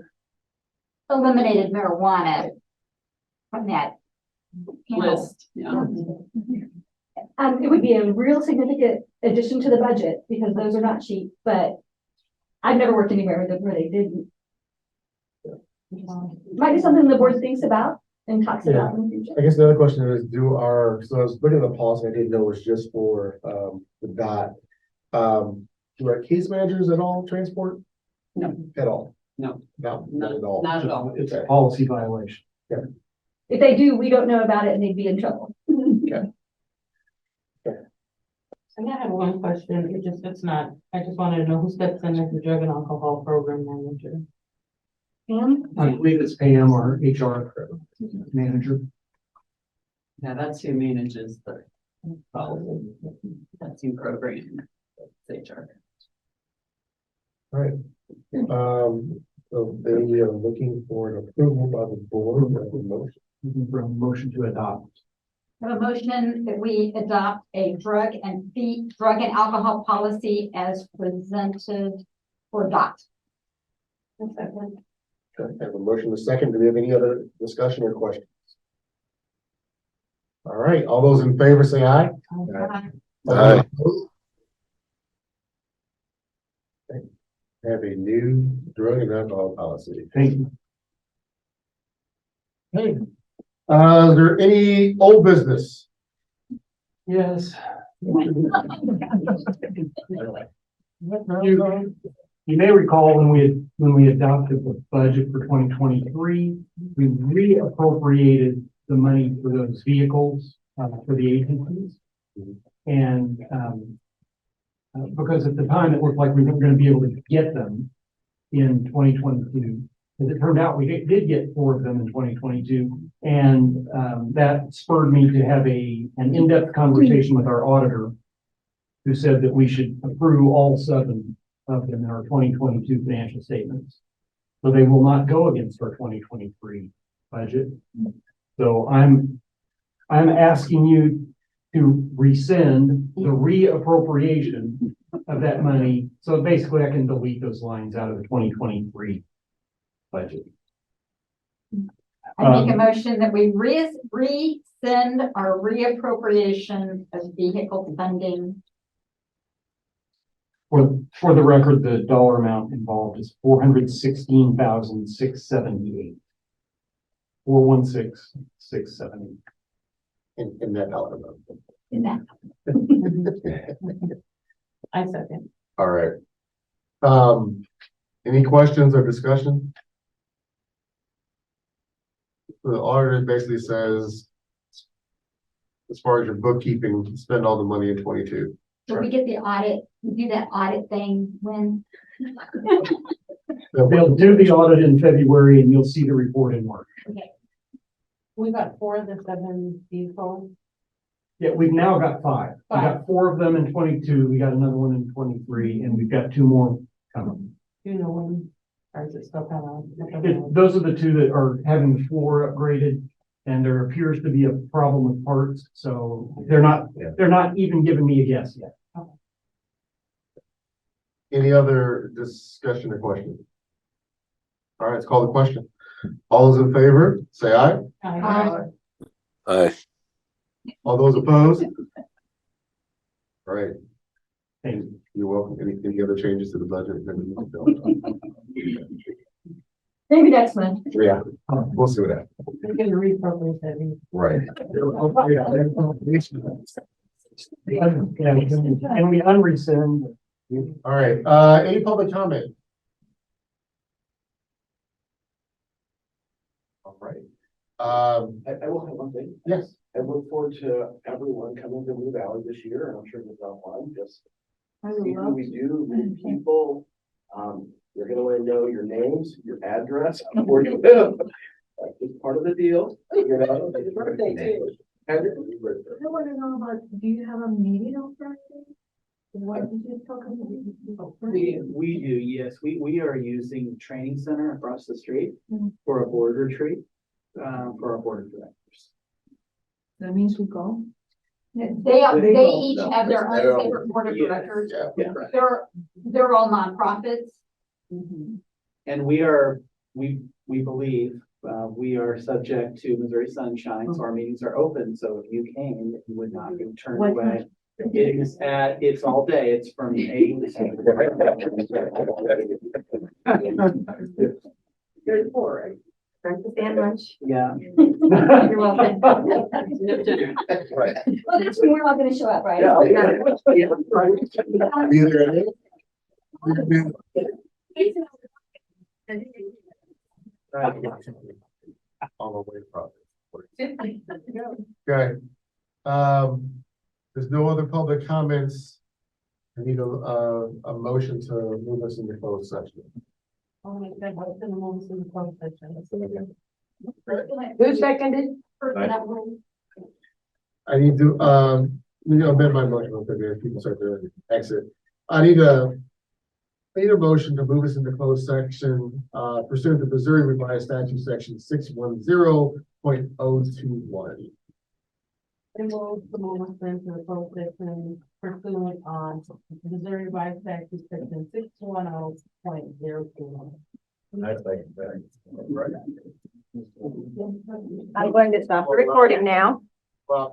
eliminated marijuana from that List, yeah. It would be a real significant addition to the budget because those are not cheap, but I've never worked anywhere where they didn't. Might be something the board thinks about and talks about in the future. I guess the other question is, so I was looking at the policy, I didn't know it was just for, the DOT. Do our case managers at all transport? No. At all? No. No, not at all. Not at all. It's a policy violation. If they do, we don't know about it and they'd be in trouble. And I have one question, I just wanted to know who steps in as the drug and alcohol program manager. Pam? I believe it's Pam, our HR manager. Yeah, that's who manages the policy. That's who program. It's HR. All right. So they are looking for an approval by the board of the motion. Looking for a motion to adopt. I have a motion that we adopt a drug and alcohol policy as presented for DOT. Okay, I have a motion, a second. Do we have any other discussion or questions? All right, all those in favor say aye. Aye. Have a new drug and alcohol policy. Thank you. Hey, is there any old business? Yes. You may recall when we adopted the budget for 2023, we reappropriated the money for those vehicles for the agencies. And because at the time it looked like we weren't going to be able to get them in 2022. As it turned out, we did get 4 of them in 2022. And that spurred me to have an in-depth conversation with our auditor, who said that we should approve all 7 of them in our 2022 financial statements. So they will not go against our 2023 budget. So I'm asking you to rescind the reappropriation of that money. So basically I can delete those lines out of the 2023 budget. I make a motion that we rescind our reappropriation of vehicle funding. For the record, the dollar amount involved is $416,678. 416,678. In that dollar amount. In that. I second. All right. Any questions or discussion? The auditor basically says, as far as your bookkeeping, spend all the money in 22. So we get the audit, we do that audit thing when. They'll do the audit in February and you'll see the report in March. Okay. We got 4 of the 7 vehicles. Yeah, we've now got 5. We got 4 of them in 22. We got another one in 23, and we've got 2 more coming. Do you know when, or is it still kind of? Those are the 2 that are having the floor upgraded, and there appears to be a problem with parts, so they're not even giving me a guess yet. Any other discussion or question? All right, let's call the question. All those in favor, say aye. Aye. All those opposed? All right, Thank you. you're welcome. Any other changes to the budget? Maybe next month. Yeah, we'll see what happens. We're going to reappropriate that. Right. And we unrescind. All right, any public comment? All right. I will have one thing. Yes. I look forward to everyone coming to Blue Valley this year, and I'm sure there's online, just see who we do, meet people. You're gonna want to know your names, your address, where you live. That's just part of the deal, you know. Your birthday, too. And your birthday. I want to know about, do you have a meeting on Friday? What did you talk about? We do, yes. We are using the training center across the street for a board retreat, for our board of directors. That means we go. They each have their own separate board of directors. Yeah. They're all nonprofits. And we believe, we are subject to Missouri Sunshine, so our meetings are open, so if you came, you would not be turned What away. It's all day, it's from 8 to 6. There's 4, right? Breakfast and lunch. Yeah. You're welcome. Right. Well, that's when we're all gonna show up, right? Be there. On the way to Okay. There's no other public comments. I need a motion to move us into closed session. I'll make that motion and we'll see the closed session. Who seconded? I need to, amend my motion real quick if people start to exit. I need a motion to move us into closed section, pursuant to Missouri Revised Statute Section 610.021. And we'll, the moment into the closed session pursuant on Missouri Revised Statute Section 610.021. I think that. I'm going to stop the recording now. Well,